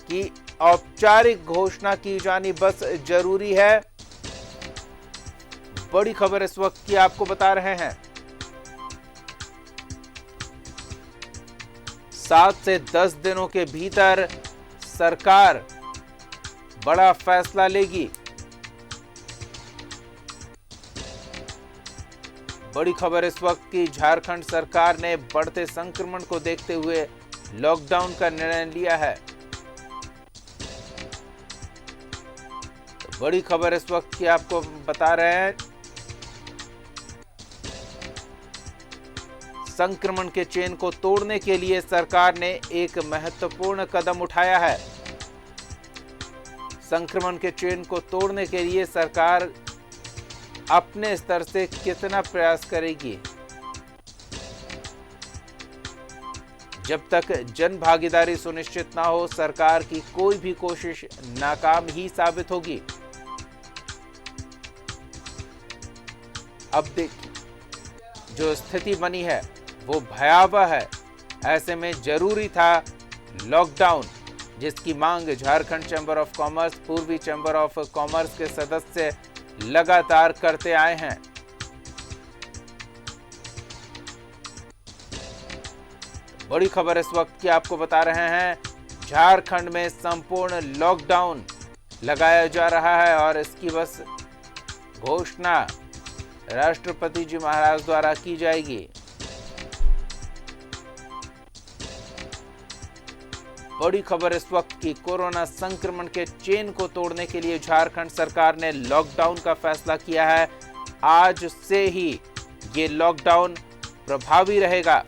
की औपचारिक घोषणा की जानी बस जरूरी है। बड़ी खबर इस वक्त की आपको बता रहे हैं। 7 से 10 दिनों के भीतर सरकार बड़ा फैसला लेगी। बड़ी खबर इस वक्त की, झारखंड सरकार ने बढ़ते संक्रमण को देखते हुए लॉकडाउन का निर्णय लिया है। बड़ी खबर इस वक्त की आपको बता रहे हैं। संक्रमण के चेन को तोड़ने के लिए सरकार ने एक महत्वपूर्ण कदम उठाया है। संक्रमण के चेन को तोड़ने के लिए सरकार अपने स्तर से कितना प्रयास करेगी। जब तक जन भागीदारी सुनिश्चित ना हो, सरकार की कोई भी कोशिश नाकाम ही साबित होगी। अब देखिए, जो स्थिति बनी है वो भयावह है। ऐसे में जरूरी था लॉकडाउन, जिसकी मांग झारखंड चैंबर ऑफ कॉमर्स, पूर्वी चैंबर ऑफ कॉमर्स के सदस्य लगातार करते आए हैं। बड़ी खबर इस वक्त की आपको बता रहे हैं। झारखंड में संपूर्ण लॉकडाउन लगाया जा रहा है और इसकी बस घोषणा राष्ट्रपति जी महाराज द्वारा की जाएगी। बड़ी खबर इस वक्त की, कोरोना संक्रमण के चेन को तोड़ने के लिए झारखंड सरकार ने लॉकडाउन का फैसला किया है। आज से ही ये लॉकडाउन प्रभावी रहेगा।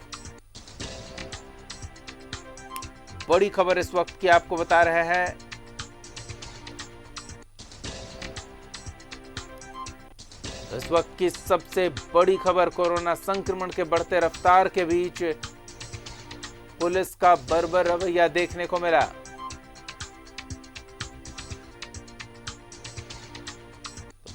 बड़ी खबर इस वक्त की आपको बता रहे हैं। इस वक्त की सबसे बड़ी खबर, कोरोना संक्रमण के बढ़ते रफ्तार के बीच पुलिस का बर्बर रवैया देखने को मिला।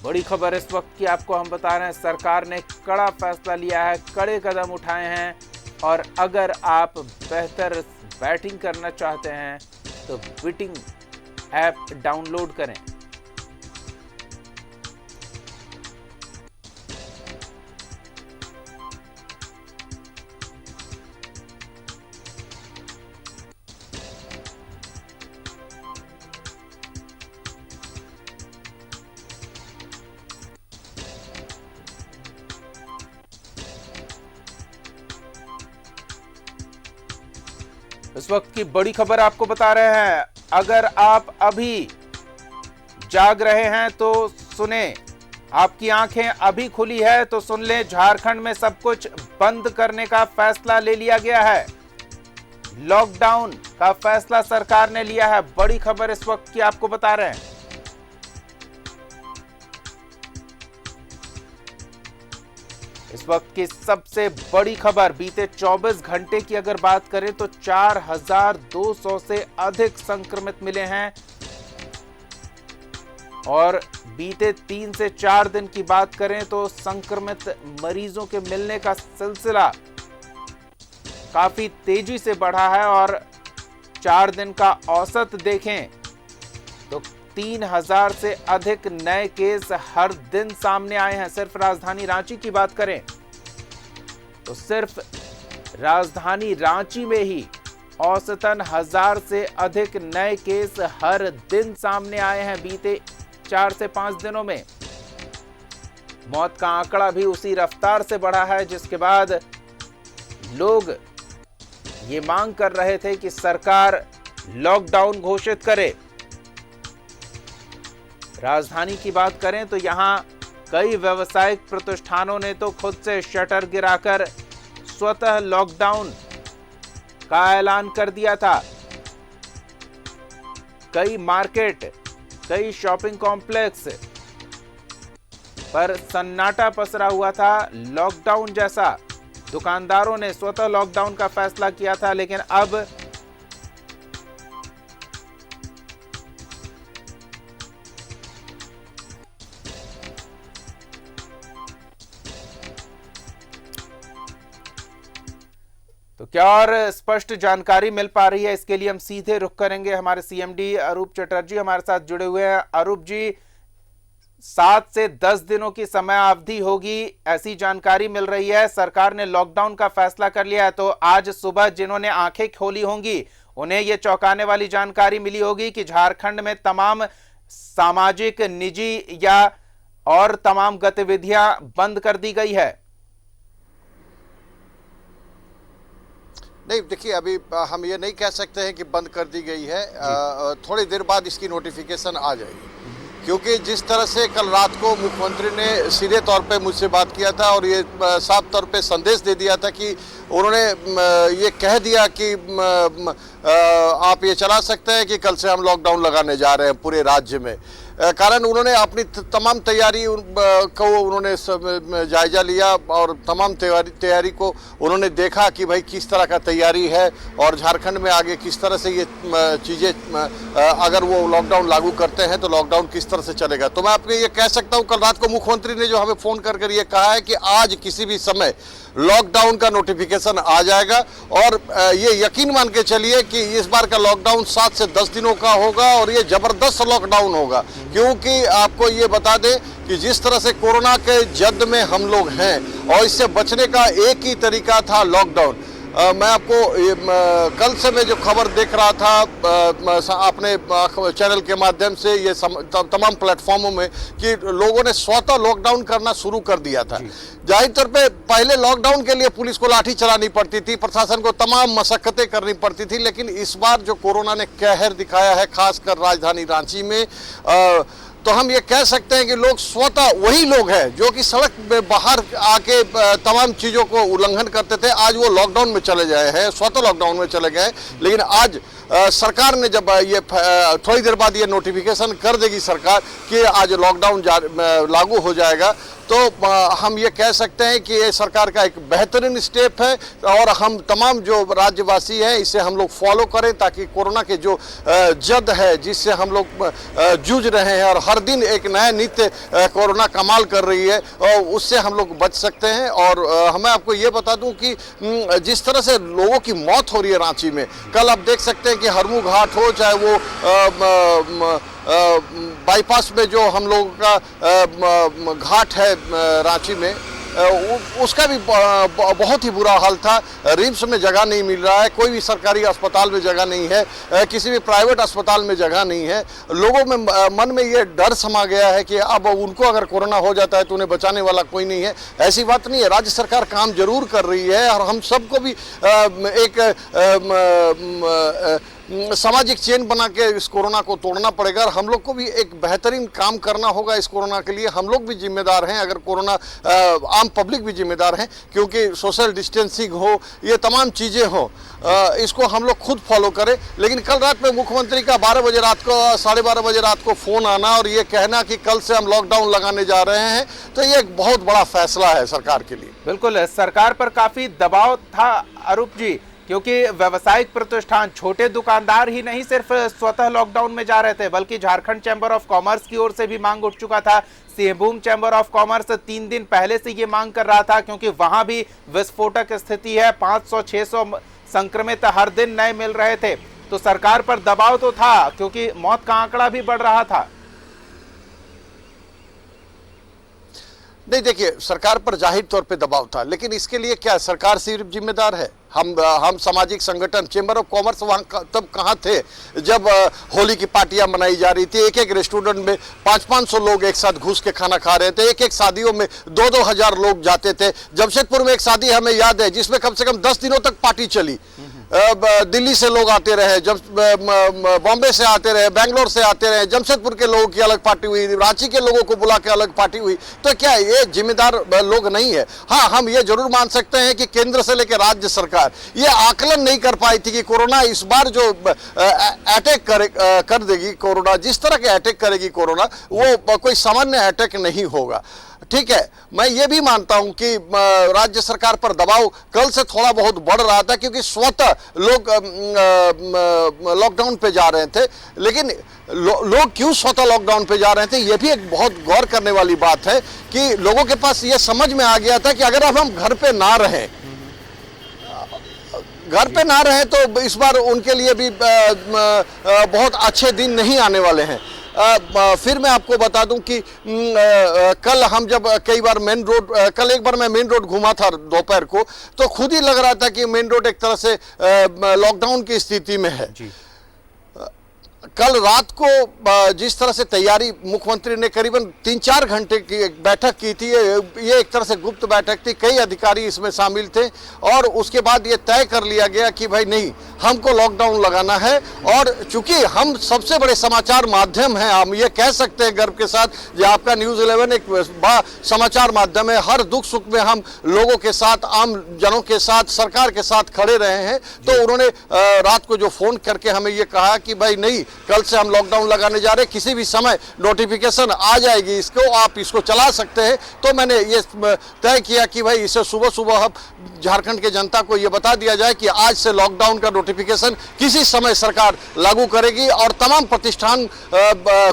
बड़ी खबर इस वक्त की आपको हम बता रहे हैं, सरकार ने कड़ा फैसला लिया है, कड़े कदम उठाए हैं और अगर आप बेहतर बैटिंग करना चाहते हैं तो बिटिंग ऐप डाउनलोड करें। इस वक्त की बड़ी खबर आपको बता रहे हैं, अगर आप अभी जाग रहे हैं तो सुने, आपकी आंखें अभी खुली है तो सुन लें, झारखंड में सब कुछ बंद करने का फैसला ले लिया गया है। लॉकडाउन का फैसला सरकार ने लिया है। बड़ी खबर इस वक्त की आपको बता रहे हैं। इस वक्त की सबसे बड़ी खबर, बीते 24 घंटे की अगर बात करें तो 4200 से अधिक संक्रमित मिले हैं और बीते 3 से 4 दिन की बात करें तो संक्रमित मरीजों के मिलने का सिलसिला काफी तेजी से बढ़ा है और 4 दिन का औसत देखें तो 3000 से अधिक नए केस हर दिन सामने आए हैं। सिर्फ राजधानी रांची की बात करें तो सिर्फ राजधानी रांची में ही औसतन 1000 से अधिक नए केस हर दिन सामने आए हैं बीते 4 से 5 दिनों में। मौत का आंकड़ा भी उसी रफ्तार से बढ़ा है, जिसके बाद लोग ये मांग कर रहे थे कि सरकार लॉकडाउन घोषित करे। राजधानी की बात करें तो यहां कई व्यावसायिक प्रतिष्ठानों ने तो खुद से शटर गिराकर स्वतः लॉकडाउन का ऐलान कर दिया था। कई मार्केट, कई शॉपिंग कॉम्प्लेक्स पर सन्नाटा पसरा हुआ था। लॉकडाउन जैसा दुकानदारों ने स्वतः लॉकडाउन का फैसला किया था, लेकिन अब तो क्या और स्पष्ट जानकारी मिल पा रही है, इसके लिए हम सीधे रुख करेंगे। हमारे सीएमडी अरूप चटर्जी हमारे साथ जुड़े हुए हैं। अरूप जी, 7 से 10 दिनों की समय अवधि होगी, ऐसी जानकारी मिल रही है। सरकार ने लॉकडाउन का फैसला कर लिया है, तो आज सुबह जिन्होंने आंखें खोली होंगी उन्हें यह चौंकाने वाली जानकारी मिली होगी कि झारखंड में तमाम सामाजिक, निजी या और तमाम गतिविधियां बंद कर दी गई है। नहीं, देखिए, अभी हम ये नहीं कह सकते हैं कि बंद कर दी गई है। थोड़ी देर बाद इसकी नोटिफिकेशन आ जाएगी, क्योंकि जिस तरह से कल रात को मुख्यमंत्री ने सीधे तौर पे मुझसे बात किया था और ये साफ तौर पे संदेश दे दिया था कि उन्होंने ये कह दिया कि आप ये चला सकते हैं कि कल से हम लॉकडाउन लगाने जा रहे हैं पूरे राज्य में। कारण उन्होंने अपनी तमाम तैयारी को उन्होंने जायजा लिया और तमाम तैयारी को उन्होंने देखा कि भाई किस तरह का तैयारी है और झारखंड में आगे किस तरह से ये चीज़ें, अगर वो लॉकडाउन लागू करते हैं तो लॉकडाउन किस तरह से चलेगा। तो मैं आपको ये कह सकता हूँ, कल रात को मुख्यमंत्री ने जो हमें फ़ोन कर ये कहा है कि आज किसी भी समय लॉकडाउन का नोटिफिकेशन आ जाएगा और ये यकीन मान के चलिए कि इस बार का लॉकडाउन 7 से 10 दिनों का होगा और ये ज़बरदस्त लॉकडाउन होगा। क्योंकि आपको ये बता दें कि जिस तरह से कोरोना के जद में हम लोग हैं और इससे बचने का एक ही तरीका था लॉकडाउन। मैं आपको कल से मैं जो खबर देख रहा था अपने चैनल के माध्यम से ये तमाम प्लेटफॉर्मों में कि लोगों ने स्वतः लॉकडाउन करना शुरू कर दिया था। जाहिर तौर पे पहले लॉकडाउन के लिए पुलिस को लाठी चलानी पड़ती थी, प्रशासन को तमाम मशक्कतें करनी पड़ती थी, लेकिन इस बार जो कोरोना ने कहर दिखाया है खासकर राजधानी रांची में, तो हम ये कह सकते हैं कि लोग स्वतः वही लोग हैं जो कि सड़क में बाहर आके तमाम चीज़ों को उल्लंघन करते थे, आज वो लॉकडाउन में चले गए हैं, स्वतः लॉकडाउन में चले गए। लेकिन आज सरकार ने जब ये थोड़ी देर बाद ये नोटिफिकेशन कर देगी सरकार कि आज लॉकडाउन लागू हो जाएगा, तो हम ये कह सकते हैं कि ये सरकार का एक बेहतरीन स्टेप है और हम तमाम जो राज्यवासी हैं इसे हम लोग फॉलो करें, ताकि कोरोना के जो जद है जिससे हम लोग जूझ रहे हैं और हर दिन एक नया नित्य कोरोना कमाल कर रही है, और उससे हम लोग बच सकते हैं। और मैं आपको ये बता दूं कि जिस तरह से लोगों की मौत हो रही है रांची में, कल आप देख सकते हैं कि हरमू घाट हो, चाहे वो बाईपास में जो हम लोगों का घाट है रांची में, उसका भी बहुत ही बुरा हाल था। रिम्स में जगह नहीं मिल रहा है, कोई भी सरकारी अस्पताल में जगह नहीं है, किसी भी प्राइवेट अस्पताल में जगह नहीं है। लोगों में मन में ये डर समा गया है कि अब उनको अगर कोरोना हो जाता है तो उन्हें बचाने वाला कोई नहीं है। ऐसी बात नहीं है, राज्य सरकार काम जरूर कर रही है और हम सबको भी एक सामाजिक चेन बना के इस कोरोना को तोड़ना पड़ेगा और हम लोग को भी एक बेहतरीन काम करना होगा इस कोरोना के लिए। हम लोग भी जिम्मेदार हैं, अगर कोरोना आम पब्लिक भी जिम्मेदार हैं, क्योंकि सोशल डिस्टेंसिंग हो, ये तमाम चीज़ें हो, इसको हम लोग खुद फॉलो करें। लेकिन कल रात में मुख्यमंत्री का 12 बजे रात को 12:30 बजे रात को फ़ोन आना और ये कहना कि कल से हम लॉकडाउन लगाने जा रहे हैं, तो ये एक बहुत बड़ा फैसला है सरकार के लिए। बिल्कुल, सरकार पर काफ़ी दबाव था अरूप जी, क्योंकि व्यावसायिक प्रतिष्ठान, छोटे दुकानदार ही नहीं सिर्फ स्वतः लॉकडाउन में जा रहे थे, बल्कि झारखंड चैम्बर ऑफ कॉमर्स की ओर से भी मांग उठ चुका था। सिंहभूम चैम्बर ऑफ कॉमर्स 3 दिन पहले से ये मांग कर रहा था, क्योंकि वहां भी विस्फोटक स्थिति है, 500-600 संक्रमित हर दिन नए मिल रहे थे। तो सरकार पर दबाव तो था, क्योंकि मौत का आंकड़ा भी बढ़ रहा था। नहीं, देखिए, सरकार पर जाहिर तौर पे दबाव था, लेकिन इसके लिए क्या सरकार सिर्फ जिम्मेदार है? हम सामाजिक संगठन, चेंबर ऑफ कॉमर्स वहाँ तब कहाँ थे जब होली की पार्टियां मनाई जा रही थी? एक रेस्टोरेंट में 500-500 लोग एक साथ घुस के खाना खा रहे थे, एक शादियों में 2-2 हजार लोग जाते थे। जमशेदपुर में एक शादी हमें याद है जिसमें कम से कम 10 दिनों तक पार्टी चली। दिल्ली से लोग आते रहे, बॉम्बे से आते रहे, बेंगलोर से आते रहे, जमशेदपुर के लोगों की अलग पार्टी हुई, रांची के लोगों को बुला के अलग पार्टी हुई। तो क्या ये जिम्मेदार लोग नहीं है? हाँ, हम ये जरूर मान सकते हैं कि केंद्र से लेकर राज्य सरकार ये आकलन नहीं कर पाई थी कि कोरोना इस बार जो अटैक कर देगी, कोरोना जिस तरह के अटैक करेगी कोरोना, वो कोई सामान्य अटैक नहीं होगा। ठीक है, मैं ये भी मानता हूं कि राज्य सरकार पर दबाव कल से थोड़ा बहुत बढ़ रहा था, क्योंकि स्वतः लोग लॉकडाउन पे जा रहे थे। लेकिन लोग क्यों स्वतः लॉकडाउन पे जा रहे थे, ये भी एक बहुत गौर करने वाली बात है कि लोगों के पास ये समझ में आ गया था कि अगर अब हम घर पे ना रहें तो इस बार उनके लिए भी बहुत अच्छे दिन नहीं आने वाले हैं। फिर मैं आपको बता दूं कि कल हम जब कई बार कल एक बार मैं मेन रोड घूमा था दोपहर को, तो खुद ही लग रहा था कि मेन रोड एक तरह से लॉकडाउन की स्थिति में है। कल रात को जिस तरह से तैयारी, मुख्यमंत्री ने करीबन 3-4 घंटे की एक बैठक की थी। ये एक तरह से गुप्त बैठक थी, कई अधिकारी इसमें शामिल थे, और उसके बाद ये तय कर लिया गया कि भाई नहीं, हमको लॉकडाउन लगाना है। और चूंकि हम सबसे बड़े समाचार माध्यम हैं, हम ये कह सकते हैं गर्व के साथ, जो आपका न्यूज़ 11 एक बड़ा समाचार माध्यम है, हर दुख सुख में हम लोगों के साथ, आम जनों के साथ, सरकार के साथ खड़े रहे हैं। तो उन्होंने रात को जो फोन करके हमें ये कहा कि भाई नहीं, कल से हम लॉकडाउन लगाने जा रहे हैं, किसी भी समय नोटिफिकेशन आ जाएगी, आप इसको चला सकते हैं। तो मैंने ये तय किया कि भाई इसे सुबह सुबह झारखंड के जनता को ये बता दिया जाए कि आज से लॉकडाउन का नोटिफिकेशन किसी समय सरकार लागू करेगी, और तमाम प्रतिष्ठान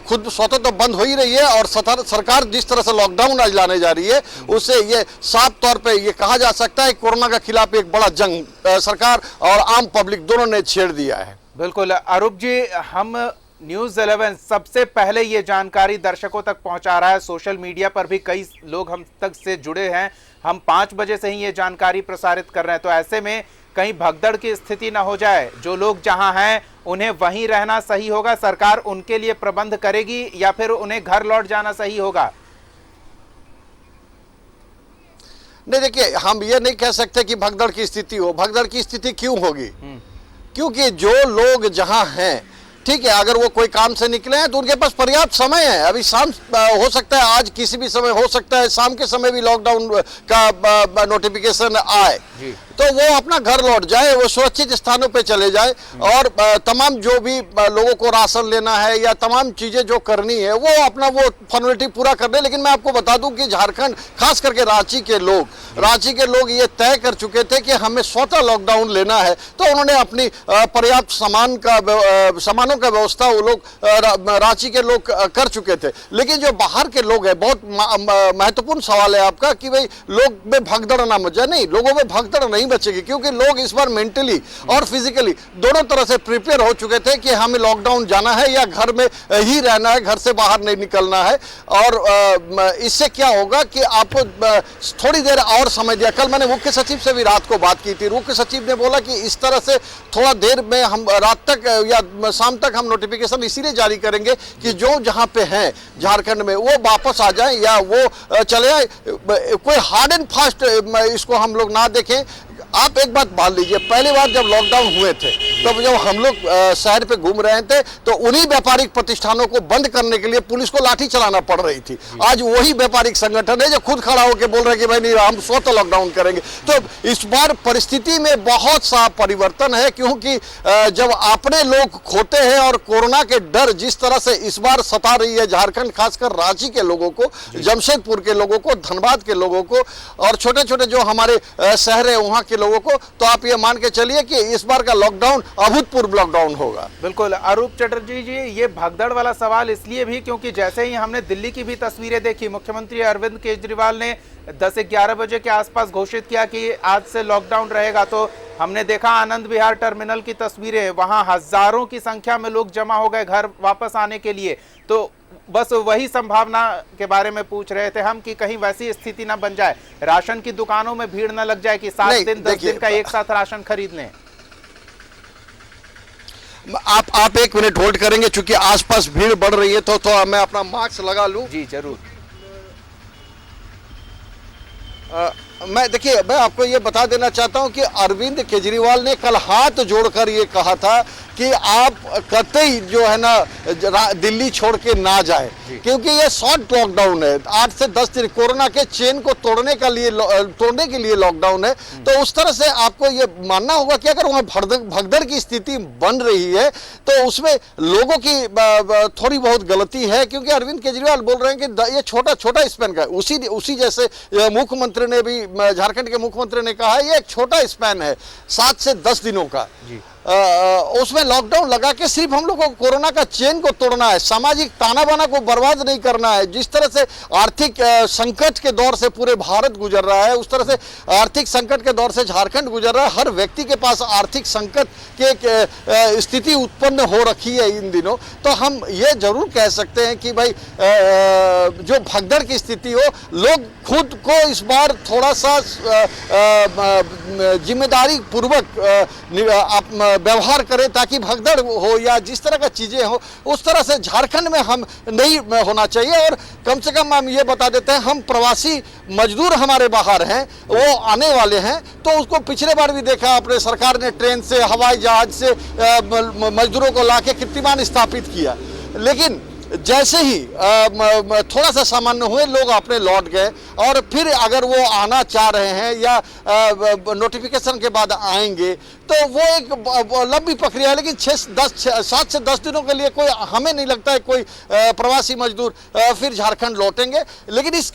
खुद स्वतः तो बंद हो ही रही है, और सरकार जिस तरह से लॉकडाउन आज लाने जा रही है, उससे ये साफ तौर पे ये कहा जा सकता है कोरोना के खिलाफ एक बड़ा जंग सरकार और आम पब्लिक दोनों ने छेड़ दिया है। बिल्कुल अरूप जी, हम न्यूज़ 11 सबसे पहले ये जानकारी दर्शकों तक पहुंचा रहा है। सोशल मीडिया पर भी कई लोग हम तक से जुड़े हैं। हम 5 बजे से ही ये जानकारी प्रसारित कर रहे हैं, तो ऐसे में कहीं भगदड़ की स्थिति ना हो जाए। जो लोग जहां हैं उन्हें वहीं रहना सही होगा, सरकार उनके लिए प्रबंध करेगी, या फिर उन्हें घर लौट जाना सही होगा? नहीं, देखिए, हम ये नहीं कह सकते कि भगदड़ की स्थिति हो। भगदड़ की स्थिति क्यों होगी? क्योंकि जो लोग जहां हैं, ठीक है, अगर वो कोई काम से निकले हैं तो उनके पास पर्याप्त समय है। अभी शाम हो सकता है, आज किसी भी समय हो सकता है, शाम के समय भी लॉकडाउन का नोटिफिकेशन आए। तो वो अपना घर लौट जाए, वो सुरक्षित स्थानों पे चले जाए और तमाम जो भी लोगों को राशन लेना है या तमाम चीजें जो करनी है वो अपना वो फॉर्मेलिटी पूरा कर ले। लेकिन मैं आपको बता दूं कि झारखंड, खास करके रांची के लोग ये तय कर चुके थे कि हमें स्वतः लॉकडाउन लेना है, तो उन्होंने अपनी पर्याप्त सामानों का व्यवस्था वो लोग रांची के लोग कर चुके थे। लेकिन जो बाहर के लोग हैं, बहुत महत्वपूर्ण सवाल है आपका कि भाई लोग में भगदड़ ना मच जाए। नहीं, लोगों में भगदड़ नहीं बचेगी, क्योंकि लोग इस बार मेंटली और फिजिकली दोनों तरह से प्रिपेयर हो चुके थे कि हमें लॉकडाउन जाना है या घर में ही रहना है, घर से बाहर नहीं निकलना है। और इससे क्या होगा कि आपको थोड़ी देर और समय दिया। कल मैंने मुख्य सचिव से भी रात को बात की थी, मुख्य सचिव ने बोला कि इस तरह से थोड़ा देर में हम रात तक या शाम तक हम नोटिफिकेशन इसीलिए जारी करेंगे कि जो जहां पे हैं झारखंड में वो वापस आ जाएं या वो चले आए। कोई हार्ड एंड फास्ट इसको हम लोग ना देखें। आप एक बात मान लीजिए, पहली बार जब लॉकडाउन हुए थे तब जब हम लोग शहर पे घूम रहे थे तो उन्हीं व्यापारिक प्रतिष्ठानों को बंद करने के लिए पुलिस को लाठी चलाना पड़ रही थी। आज वही व्यापारिक संगठन है जो खुद खड़ा होकर बोल रहे हैं कि भाई नहीं, हम स्वतः लॉकडाउन करेंगे। तो इस बार परिस्थिति में बहुत सा परिवर्तन है, क्योंकि जब अपने लोग खोते हैं और कोरोना के डर जिस तरह से इस बार सता रही है झारखंड, खासकर रांची के लोगों को, जमशेदपुर के लोगों को, धनबाद के लोगों को और छोटे छोटे जो हमारे शहर है वहां के लोगों को, तो आप ये मान के चलिए कि इस बार का लॉकडाउन अभूतपूर्व लॉकडाउन होगा। बिल्कुल अरूप चटर्जी जी, ये भगदड़ वाला सवाल इसलिए भी क्योंकि जैसे ही हमने दिल्ली की भी तस्वीरें देखी, मुख्यमंत्री अरविंद केजरीवाल ने 10-11 बजे के आसपास घोषित किया कि आज से लॉकडाउन रहेगा, तो हमने देखा आनंद विहार टर्मिनल की तस्वीरें, वहां हजारों की संख्या में लोग जमा हो गए घर वापस आने के लिए। तो बस वही संभावना के बारे में पूछ रहे थे हम कि कहीं वैसी स्थिति ना बन जाए, राशन की दुकानों में भीड़ ना लग जाए कि 7 दिन 10 दिन का एक साथ राशन खरीद लें। आप एक मिनट होल्ड करेंगे, चूंकि आसपास भीड़ बढ़ रही है तो मैं अपना मास्क लगा लूं। जी जरूर। मैं आपको ये बता देना चाहता हूं कि अरविंद केजरीवाल ने कल हाथ जोड़कर ये कहा था कि आप कतई जो है ना दिल्ली छोड़ के ना जाए, क्योंकि ये शॉर्ट लॉकडाउन है, 8 से 10 दिन कोरोना के चेन को तोड़ने के लिए लॉकडाउन है। तो उस तरह से आपको ये मानना होगा कि अगर वहाँ भगदड़ की स्थिति बन रही है तो उसमें लोगों की थोड़ी बहुत गलती है, क्योंकि अरविंद केजरीवाल बोल रहे हैं कि ये छोटा छोटा स्पैन का है। उसी जैसे मुख्यमंत्री ने भी, झारखंड के मुख्यमंत्री ने कहा ये एक छोटा स्पैन है 7 से 10 दिनों का। उसमें लॉकडाउन लगा के सिर्फ हम लोग को कोरोना का चेन को तोड़ना है, सामाजिक ताना बाना को बर्बाद नहीं करना है। जिस तरह से आर्थिक संकट के दौर से पूरे भारत गुजर रहा है, उस तरह से आर्थिक संकट के दौर से झारखंड गुजर रहा है। हर व्यक्ति के पास आर्थिक संकट के स्थिति उत्पन्न हो रखी है इन दिनों। तो हम ये जरूर कह सकते हैं कि भाई जो भगदड़ की स्थिति हो, लोग खुद को इस बार थोड़ा सा जिम्मेदारी पूर्वक व्यवहार करें, ताकि भगदड़ हो या जिस तरह का चीजें हो उस तरह से झारखंड में हम नहीं होना चाहिए। और कम से कम हम ये बता देते हैं, हम प्रवासी मजदूर हमारे बाहर हैं, वो आने वाले हैं, तो उसको पिछले बार भी देखा अपने सरकार ने ट्रेन से, हवाई जहाज से मजदूरों को लाके कीर्तिमान स्थापित किया। लेकिन जैसे ही थोड़ा सा सामान्य हुए, लोग अपने लौट गए। और फिर अगर वो आना चाह रहे हैं या नोटिफिकेशन के बाद आएंगे तो वो एक लंबी प्रक्रिया है। लेकिन 7 से 10 दिनों के लिए कोई, हमें नहीं लगता है कोई प्रवासी मजदूर फिर झारखंड लौटेंगे। लेकिन इस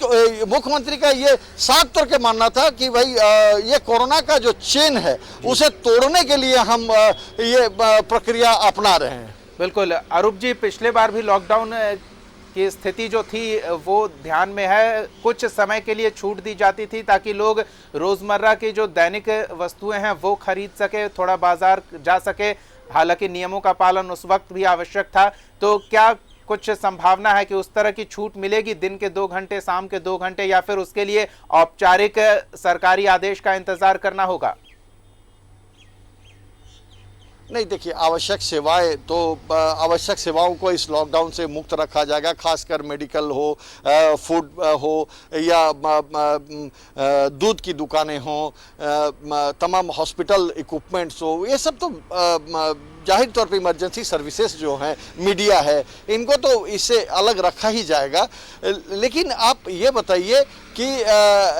मुख्यमंत्री का ये साफ तौर के मानना था कि भाई ये कोरोना का जो चेन है उसे तोड़ने के लिए हम ये प्रक्रिया अपना रहे हैं। बिल्कुल अरूप जी, पिछले बार भी लॉकडाउन की स्थिति जो थी वो ध्यान में है, कुछ समय के लिए छूट दी जाती थी ताकि लोग रोजमर्रा की जो दैनिक वस्तुएं हैं वो खरीद सके, थोड़ा बाजार जा सके। हालांकि नियमों का पालन उस वक्त भी आवश्यक था। तो क्या कुछ संभावना है कि उस तरह की छूट मिलेगी, दिन के 2 घंटे, शाम के 2 घंटे, या फिर उसके लिए औपचारिक सरकारी आदेश का इंतजार करना होगा? नहीं, देखिए, आवश्यक सेवाओं को इस लॉकडाउन से मुक्त रखा जाएगा, खासकर मेडिकल हो, फूड हो या दूध की दुकानें हों, तमाम हॉस्पिटल इक्विपमेंट्स हो, ये सब तो जाहिर तौर पे इमरजेंसी सर्विसेज जो हैं, मीडिया है, इनको तो इससे अलग रखा ही जाएगा। लेकिन आप ये बताइए कि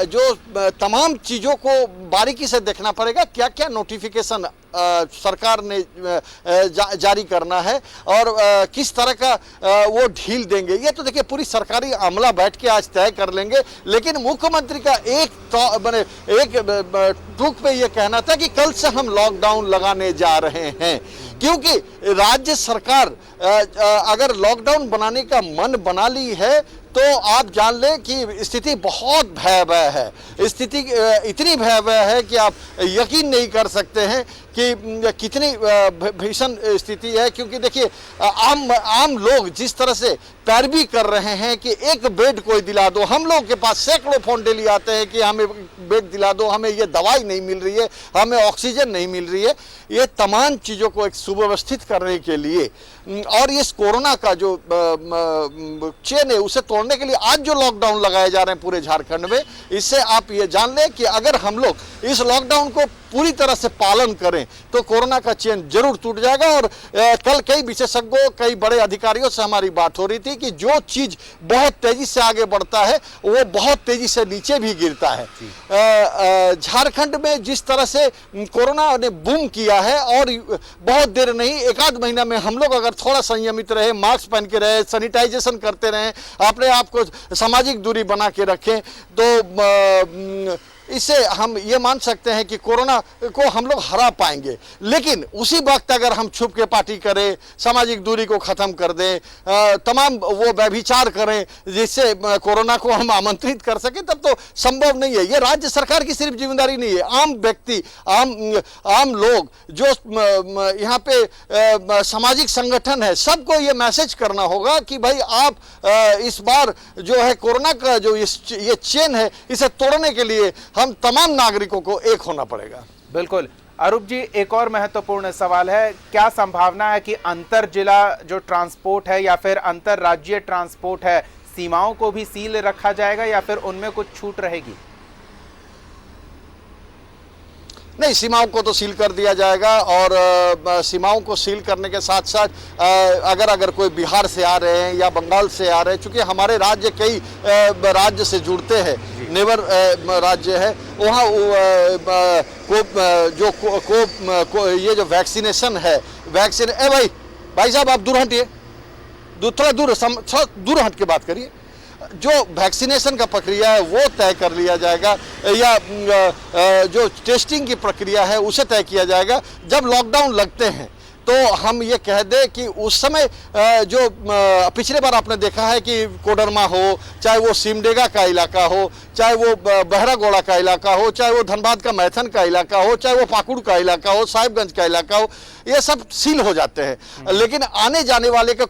जो तमाम चीज़ों को बारीकी से देखना पड़ेगा, क्या क्या नोटिफिकेशन सरकार ने जारी करना है और किस तरह का वो ढील देंगे, ये तो देखिए पूरी सरकारी अमला बैठ के आज तय कर लेंगे। लेकिन मुख्यमंत्री का एक टूक पे ये कहना था कि कल से हम लॉकडाउन लगाने जा रहे हैं, क्योंकि राज्य सरकार अगर लॉकडाउन बनाने का मन बना ली है तो आप जान लें कि स्थिति बहुत भयावह है। स्थिति इतनी भयावह है कि आप यकीन नहीं कर सकते हैं कि कितनी भीषण स्थिति है। क्योंकि देखिए आम लोग जिस तरह से पैरवी कर रहे हैं कि एक बेड कोई दिला दो, हम लोग के पास सैकड़ों फोन डेली आते हैं कि हमें बेड दिला दो, हमें ये दवाई नहीं मिल रही है, हमें ऑक्सीजन नहीं मिल रही है। ये तमाम चीज़ों को एक सुव्यवस्थित करने के लिए और इस कोरोना का जो चेन है उसे तोड़ने के लिए आज जो लॉकडाउन लगाए जा रहे हैं पूरे झारखंड में, इससे आप ये जान लें कि अगर हम लोग इस लॉकडाउन को पूरी तरह से पालन करें तो कोरोना का चेन जरूर टूट जाएगा। और कल कई विशेषज्ञों, कई बड़े अधिकारियों से हमारी बात हो रही थी कि जो चीज बहुत तेजी से आगे बढ़ता है वो बहुत तेजी से नीचे भी गिरता है। झारखंड में जिस तरह से कोरोना ने बूम किया है और बहुत देर नहीं, एक आध महीना में हम लोग अगर थोड़ा संयमित रहे, मास्क पहन के रहे, सैनिटाइजेशन करते रहें, अपने आप को सामाजिक दूरी बना के रखें, तो इससे हम ये मान सकते हैं कि कोरोना को हम लोग हरा पाएंगे। लेकिन उसी वक्त अगर हम छुप के पार्टी करें, सामाजिक दूरी को ख़त्म कर दें, तमाम वो व्यभिचार करें जिससे कोरोना को हम आमंत्रित कर सकें, तब तो संभव नहीं है। ये राज्य सरकार की सिर्फ जिम्मेदारी नहीं है, आम व्यक्ति, आम लोग जो यहाँ पे सामाजिक संगठन है, सबको ये मैसेज करना होगा कि भाई आप इस बार जो है कोरोना का जो ये चेन है इसे तोड़ने के लिए हम तमाम नागरिकों को एक होना पड़ेगा। बिल्कुल। अरूप जी, एक और महत्वपूर्ण सवाल है, क्या संभावना है कि अंतर जिला जो ट्रांसपोर्ट है या फिर अंतर राज्यीय ट्रांसपोर्ट है, सीमाओं को भी सील रखा जाएगा या फिर उनमें कुछ छूट रहेगी? नहीं, सीमाओं को तो सील कर दिया जाएगा और सीमाओं को सील करने के साथ साथ अगर कोई बिहार से आ रहे हैं या बंगाल से आ रहे हैं, चूंकि हमारे राज्य कई राज्य से जुड़ते हैं, नेबर राज्य है, वहाँ ये जो वैक्सीनेशन है, भाई साहब आप दूर हटिए, थोड़ा दूर हट के बात करिए। जो वैक्सीनेशन का प्रक्रिया है वो तय कर लिया जाएगा या जो टेस्टिंग की प्रक्रिया है उसे तय किया जाएगा जब लॉकडाउन लगते हैं। तो हम ये कह दें कि उस समय जो पिछले बार आपने देखा है कि कोडरमा हो, चाहे वो सिमडेगा का इलाका हो, चाहे वो बहरागोड़ा का इलाका हो, चाहे वो धनबाद का मैथन का इलाका हो, चाहे वो पाकुड़ का इलाका हो, साहिबगंज का इलाका हो, ये सब सील हो जाते हैं। लेकिन आने जाने वाले का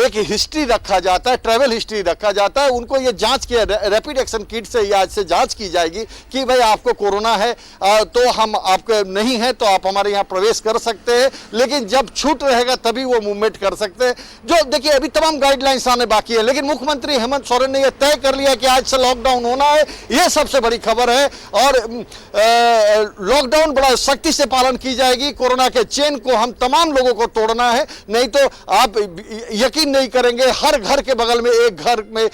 एक हिस्ट्री रखा जाता है, ट्रैवल हिस्ट्री रखा जाता है, उनको ये जांच किया, रैपिड एक्शन किट से आज से जांच की जाएगी कि भाई आपको कोरोना है तो हम आपको नहीं है तो आप हमारे यहाँ प्रवेश कर सकते हैं, लेकिन जब छूट रहेगा तभी वो मूवमेंट कर सकते हैं। जो देखिए अभी तमाम गाइडलाइंस आने बाकी है, लेकिन मुख्यमंत्री हेमंत सोरेन ने यह तय कर लिया कि आज से लॉकडाउन होना है, ये सबसे बड़ी खबर है। और लॉकडाउन बड़ा सख्ती से पालन की जाएगी, कोरोना के चेन को हम तमाम लोगों को तोड़ना है, नहीं तो आप यकीन नहीं करेंगे हर घर के बगल में एक घर में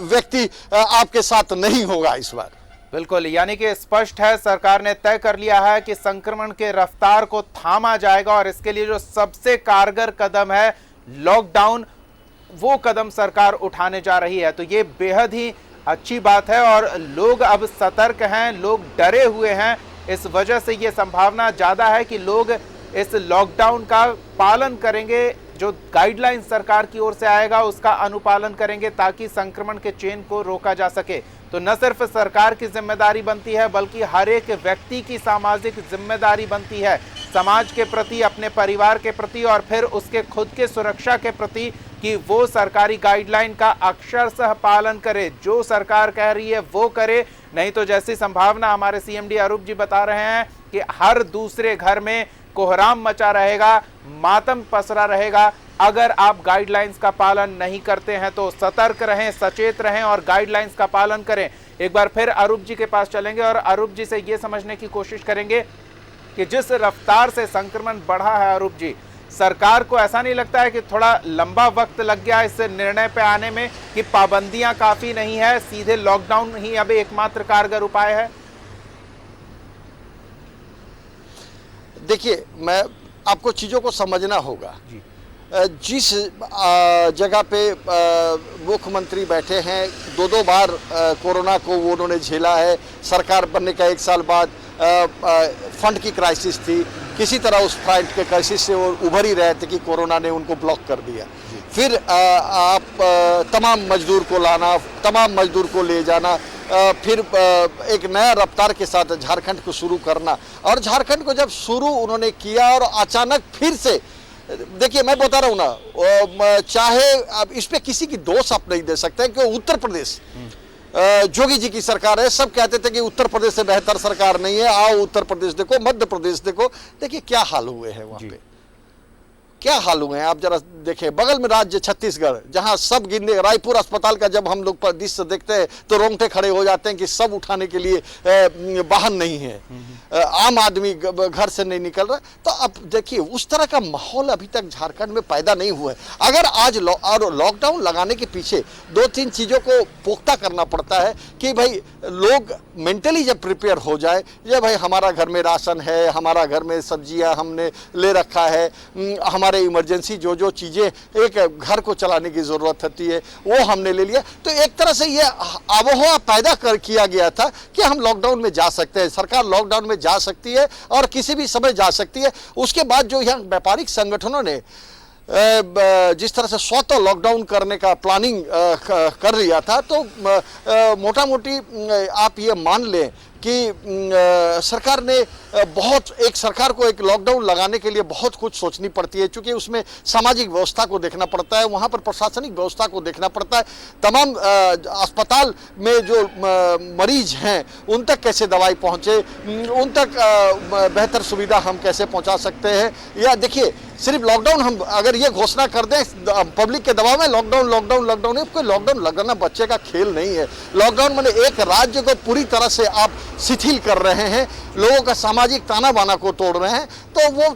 व्यक्ति आपके साथ नहीं होगा इस बार। बिल्कुल, यानी कि स्पष्ट है, सरकार ने तय कर लिया है कि संक्रमण के रफ्तार को थामा जाएगा और इसके लिए जो सबसे कारगर कदम है लॉकडाउन, वो कदम सरकार उठाने जा रही है। तो ये बेहद ही अच्छी बात है और लोग अब सतर्क हैं, लोग डरे हुए हैं। इस वजह से ये संभावना ज़्यादा है कि लोग इस लॉकडाउन का पालन करेंगे, जो गाइडलाइन सरकार की ओर से आएगा उसका अनुपालन करेंगे ताकि संक्रमण के चेन को रोका जा सके। तो न सिर्फ सरकार की जिम्मेदारी बनती है बल्कि हर एक व्यक्ति की सामाजिक जिम्मेदारी बनती है, समाज के प्रति, अपने परिवार के प्रति और फिर उसके खुद के सुरक्षा के प्रति, कि वो सरकारी गाइडलाइन का अक्षरशः पालन करे, जो सरकार कह रही है वो करे। नहीं तो जैसी संभावना हमारे सीएमडी अरूप जी बता रहे हैं कि हर दूसरे घर में कोहराम मचा रहेगा, मातम पसरा रहेगा। अगर आप गाइडलाइंस का पालन नहीं करते हैं तो सतर्क रहें, सचेत रहें और गाइडलाइंस का पालन करें। एक बार फिर अरूप जी के पास चलेंगे और अरूप जी से ये समझने की कोशिश करेंगे कि जिस रफ्तार से संक्रमण बढ़ा है अरूप जी, सरकार को ऐसा नहीं लगता है कि थोड़ा लंबा वक्त लग गया इस निर्णय पे आने में कि पाबंदियां काफी नहीं है, सीधे लॉकडाउन ही अब एकमात्र कारगर उपाय है? देखिए, मैं आपको चीज़ों को समझना होगा। जिस जगह पे मुख्यमंत्री बैठे हैं, दो बार कोरोना को वो उन्होंने झेला है। सरकार बनने का 1 साल बाद फंड की क्राइसिस थी, किसी तरह उस फंड के क्राइसिस से वो उभर ही रहे थे कि कोरोना ने उनको ब्लॉक कर दिया। फिर आप तमाम मजदूर को लाना, तमाम मजदूर को ले जाना, फिर एक नया रफ्तार के साथ झारखंड को शुरू करना, और झारखंड को जब शुरू उन्होंने किया और अचानक फिर से, देखिए मैं बता रहा हूँ ना, चाहे अब इस पे किसी की दोष आप नहीं दे सकते कि उत्तर प्रदेश जोगी जी की सरकार है। सब कहते थे कि उत्तर प्रदेश से बेहतर सरकार नहीं है, आओ उत्तर प्रदेश देखो, मध्य प्रदेश देखो, देखिए क्या हाल हुए हैं वहाँ पे, क्या हाल हुए हैं आप जरा देखें। बगल में राज्य छत्तीसगढ़, जहां सब गिनने, रायपुर अस्पताल का जब हम लोग दृश्य देखते हैं तो रोंगटे खड़े हो जाते हैं कि सब उठाने के लिए वाहन नहीं है, आम आदमी घर से नहीं निकल रहा। तो अब देखिए उस तरह का माहौल अभी तक झारखंड में पैदा नहीं हुआ है। अगर आज लॉकडाउन लगाने के पीछे 2-3 चीज़ों को पुख्ता करना पड़ता है कि भाई लोग मेंटली जब प्रिपेयर हो जाए, ये भाई हमारा घर में राशन है, हमारा घर में सब्जियां हमने ले रखा है, हमारे इमरजेंसी जो चीज़ें एक घर को चलाने की ज़रूरत होती है वो हमने ले लिया। तो एक तरह से ये आबोहवा पैदा किया गया था कि हम लॉकडाउन में जा सकते हैं, सरकार लॉकडाउन में जा सकती है और किसी भी समय जा सकती है। उसके बाद जो यहाँ व्यापारिक संगठनों ने जिस तरह से स्वतः लॉकडाउन करने का प्लानिंग कर लिया था, तो मोटा मोटी आप ये मान लें कि सरकार ने एक सरकार को एक लॉकडाउन लगाने के लिए बहुत कुछ सोचनी पड़ती है, क्योंकि उसमें सामाजिक व्यवस्था को देखना पड़ता है, वहाँ पर प्रशासनिक व्यवस्था को देखना पड़ता है, तमाम अस्पताल में जो मरीज हैं उन तक कैसे दवाई पहुँचे, उन तक बेहतर सुविधा हम कैसे पहुँचा सकते हैं। या देखिए सिर्फ लॉकडाउन हम अगर ये घोषणा कर दें पब्लिक के दबाव में, लॉकडाउन है, कोई लॉकडाउन लगाना बच्चे का खेल नहीं है। लॉकडाउन माने एक राज्य को पूरी तरह से आप शिथिल कर रहे हैं, लोगों का सामाजिक ताना बाना को तोड़ रहे हैं। तो वो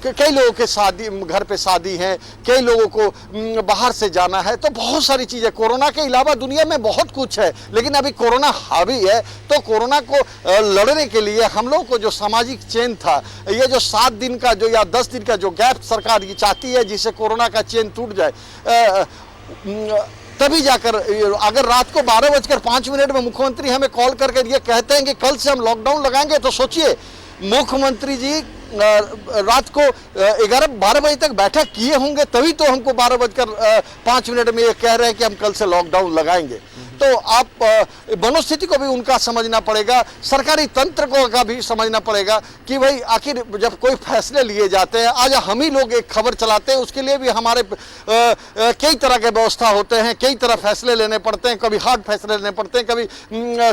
कई लोगों के शादी, घर पे शादी है, कई लोगों को बाहर से जाना है, तो बहुत सारी चीज़ें, कोरोना के अलावा दुनिया में बहुत कुछ है, लेकिन अभी कोरोना हावी है। तो कोरोना को लड़ने के लिए हम लोगों को जो सामाजिक चेन था, ये जो 7 दिन का जो या 10 दिन का जो गैप सरकार ये चाहती है जिससे कोरोना का चेन टूट जाए, तभी जाकर, अगर रात को 12:05 में मुख्यमंत्री हमें कॉल करके ये कहते हैं कि कल से हम लॉकडाउन लगाएंगे, तो सोचिए मुख्यमंत्री जी रात को 11-12 बजे तक बैठक किए होंगे, तभी तो हमको 12:05 में ये कह रहे हैं कि हम कल से लॉकडाउन लगाएंगे। तो आप मनोस्थिति को भी उनका समझना पड़ेगा, सरकारी तंत्र को का भी समझना पड़ेगा कि भाई आखिर जब कोई फैसले लिए जाते हैं, आज हम ही लोग एक खबर चलाते हैं, उसके लिए भी हमारे कई तरह के व्यवस्था होते हैं, कई तरह फैसले लेने पड़ते हैं, कभी हार्ड फैसले लेने पड़ते हैं, कभी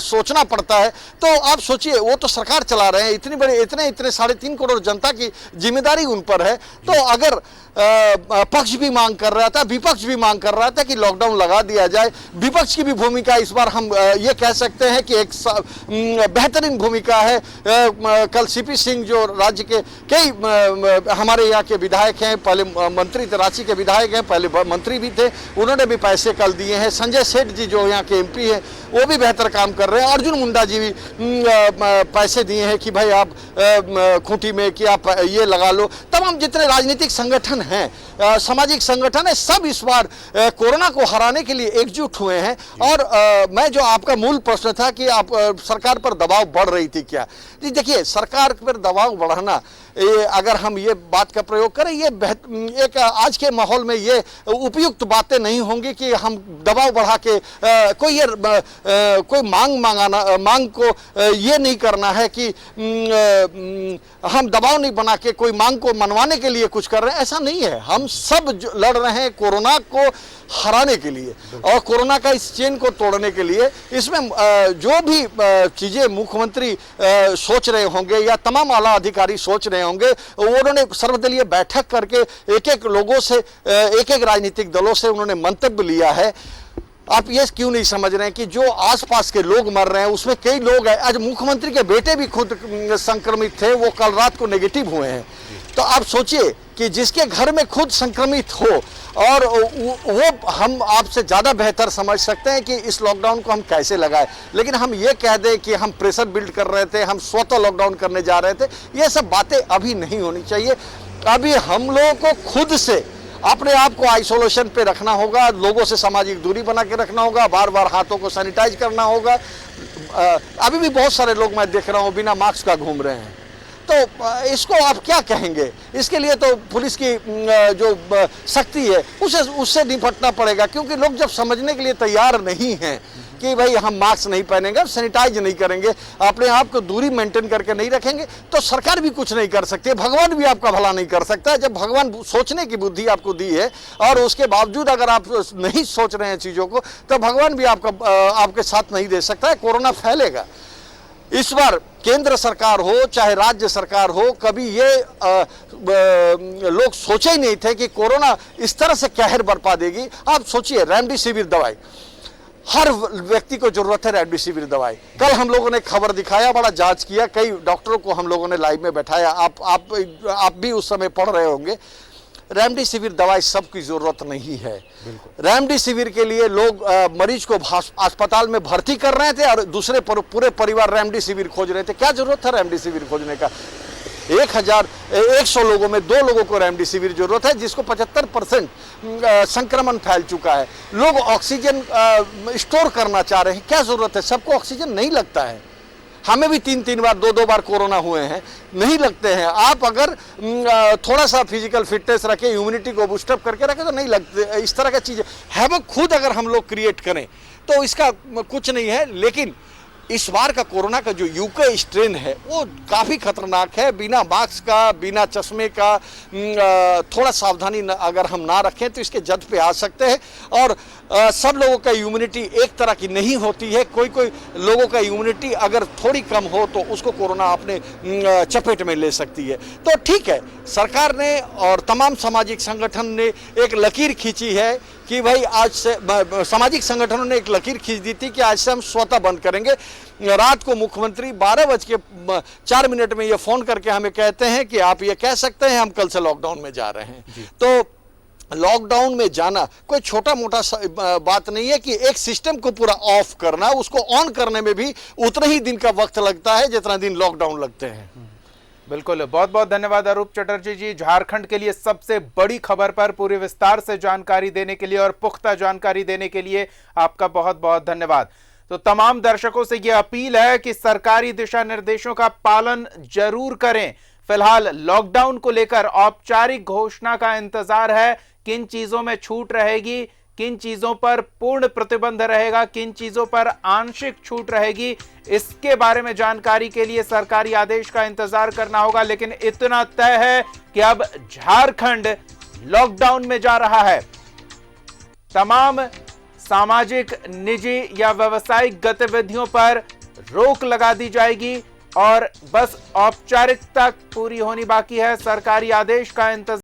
सोचना पड़ता है। तो आप सोचिए, वो तो सरकार चला रहे हैं, इतनी बड़ी इतने 3.5 करोड़ जनता की जिम्मेदारी उन पर है। तो अगर पक्ष भी मांग कर रहा था, विपक्ष भी मांग कर रहा था कि लॉकडाउन लगा दिया जाए, विपक्ष की भी भूमिका इस बार हम ये कह सकते हैं कि एक बेहतरीन भूमिका है। कल सीपी सिंह जो राज्य के कई हमारे यहाँ के विधायक हैं, पहले मंत्री थे, रांची के विधायक हैं, पहले मंत्री भी थे, उन्होंने भी पैसे कल दिए हैं। संजय सेठ जी जो यहाँ के एमपी हैं वो भी बेहतर काम कर रहे हैं। अर्जुन मुंडा जी भी पैसे दिए हैं कि भाई आप खूंटी में कि आप ये लगा लो। तमाम जितने राजनीतिक संगठन हैं, सामाजिक संगठन है, सब इस बार कोरोना को हराने के लिए एकजुट हुए हैं। और मैं जो आपका मूल प्रश्न था कि आप सरकार पर दबाव बढ़ रही थी क्या, जी देखिए सरकार पर दबाव बढ़ाना, अगर हम ये बात का प्रयोग करें, ये एक आज के माहौल में ये उपयुक्त बातें नहीं होंगी कि हम दबाव बढ़ा के कोई मांग को ये नहीं करना है कि हम दबाव नहीं बना के कोई मांग को मनवाने के लिए कुछ कर रहे हैं, ऐसा नहीं है। हम सब लड़ रहे हैं कोरोना को हराने के लिए और कोरोना का इस चेन को तोड़ने के लिए। इसमें जो भी चीज़ें मुख्यमंत्री सोच रहे होंगे या तमाम आला अधिकारी सोच रहे होंगे, उन्होंने सर्वदलीय बैठक करके एक-एक लोगों से, एक-एक राजनीतिक दलों से उन्होंने मंतव्य लिया है। आप ये क्यों नहीं समझ रहे हैं कि जो आसपास के लोग मर रहे हैं उसमें कई लोग हैं, आज मुख्यमंत्री के बेटे भी खुद संक्रमित थे, वो कल रात को नेगेटिव हुए हैं। तो आप सोचिए कि जिसके घर में खुद संक्रमित हो, और वो हम आपसे ज़्यादा बेहतर समझ सकते हैं कि इस लॉकडाउन को हम कैसे लगाएं। लेकिन हम ये कह दें कि हम प्रेशर बिल्ड कर रहे थे, हम स्वतः लॉकडाउन करने जा रहे थे, ये सब बातें अभी नहीं होनी चाहिए। अभी हम लोगों को खुद से अपने आप को आइसोलेशन पे रखना होगा, लोगों से सामाजिक दूरी बना के रखना होगा, बार बार हाथों को सैनिटाइज करना होगा। अभी भी बहुत सारे लोग मैं देख रहा हूँ बिना मास्क का घूम रहे हैं, तो इसको आप क्या कहेंगे? इसके लिए तो पुलिस की जो शक्ति है उससे निपटना पड़ेगा, क्योंकि लोग जब समझने के लिए तैयार नहीं हैं कि भाई हम मास्क नहीं पहनेंगे, सैनिटाइज नहीं करेंगे, अपने आप को दूरी मेंटेन करके नहीं रखेंगे, तो सरकार भी कुछ नहीं कर सकती, भगवान भी आपका भला नहीं कर सकता। जब भगवान सोचने की बुद्धि आपको दी है और उसके बावजूद अगर आप नहीं सोच रहे हैं चीज़ों को, तो भगवान भी आपके साथ नहीं दे सकता है, कोरोना फैलेगा। इस बार केंद्र सरकार हो चाहे राज्य सरकार हो, कभी ये लोग सोचे ही नहीं थे कि कोरोना इस तरह से कहर बरपा देगी। आप सोचिए, रेमडेसिविर दवाई, हर व्यक्ति को जरूरत है रेमडेसिविर दवाई। कल हम लोगों ने खबर दिखाया, बड़ा जांच किया, कई डॉक्टरों को हम लोगों ने लाइव में बैठाया, आप भी उस समय पढ़ रहे होंगे। रेमडेसिविर दवाई सबकी जरूरत नहीं है। रेमडेसिविर के लिए लोग मरीज को अस्पताल में भर्ती कर रहे थे और दूसरे पूरे परिवार रेमडेसिविर खोज रहे थे। क्या जरूरत था रेमडेसिविर खोजने का? 100 लोगों में 2 लोगों को रेमडेसिविर जरूरत है, जिसको 75% संक्रमण फैल चुका है। लोग ऑक्सीजन स्टोर करना चाह रहे हैं, क्या जरूरत है? सबको ऑक्सीजन नहीं लगता है, हमें भी 3 बार 2 बार कोरोना हुए हैं, नहीं लगते हैं। आप अगर थोड़ा सा फिजिकल फिटनेस रखें, इम्यूनिटी को बूस्टअप करके रखें तो नहीं लगते। इस तरह की चीज़ें हैवक खुद अगर हम लोग क्रिएट करें तो इसका कुछ नहीं है। लेकिन इस बार का कोरोना का जो यूके स्ट्रेन है वो काफ़ी खतरनाक है। बिना मास्क का, बिना चश्मे का, थोड़ा सावधानी अगर हम ना रखें तो इसके जद पे आ सकते हैं। और सब लोगों का इम्यूनिटी एक तरह की नहीं होती है। कोई लोगों का इम्यूनिटी अगर थोड़ी कम हो तो उसको कोरोना अपने चपेट में ले सकती है। तो ठीक है, सरकार ने और तमाम सामाजिक संगठन ने एक लकीर खींची है कि भाई आज से सामाजिक संगठनों ने एक लकीर खींच दी थी कि आज से हम स्वतः बंद करेंगे। रात को मुख्यमंत्री 12:04 में ये फोन करके हमें कहते हैं कि आप ये कह सकते हैं हम कल से लॉकडाउन में जा रहे हैं। तो लॉकडाउन में जाना कोई छोटा मोटा बात नहीं है कि एक सिस्टम को पूरा ऑफ करना, उसको ऑन करने में भी उतना ही दिन का वक्त लगता है जितना दिन लॉकडाउन लगते हैं। बिल्कुल, बहुत बहुत धन्यवाद अरूप चटर्जी जी। झारखंड के लिए सबसे बड़ी खबर पर पूरे विस्तार से जानकारी देने के लिए और पुख्ता जानकारी देने के लिए आपका बहुत बहुत धन्यवाद। तो तमाम दर्शकों से यह अपील है कि सरकारी दिशा निर्देशों का पालन जरूर करें। फिलहाल लॉकडाउन को लेकर औपचारिक घोषणा का इंतजार है। किन चीजों में छूट रहेगी, किन चीजों पर पूर्ण प्रतिबंध रहेगा, किन चीजों पर आंशिक छूट रहेगी, इसके बारे में जानकारी के लिए सरकारी आदेश का इंतजार करना होगा। लेकिन इतना तय है कि अब झारखंड लॉकडाउन में जा रहा है। तमाम सामाजिक, निजी या व्यावसायिक गतिविधियों पर रोक लगा दी जाएगी और बस औपचारिकता पूरी होनी बाकी है। सरकारी आदेश का इंतजार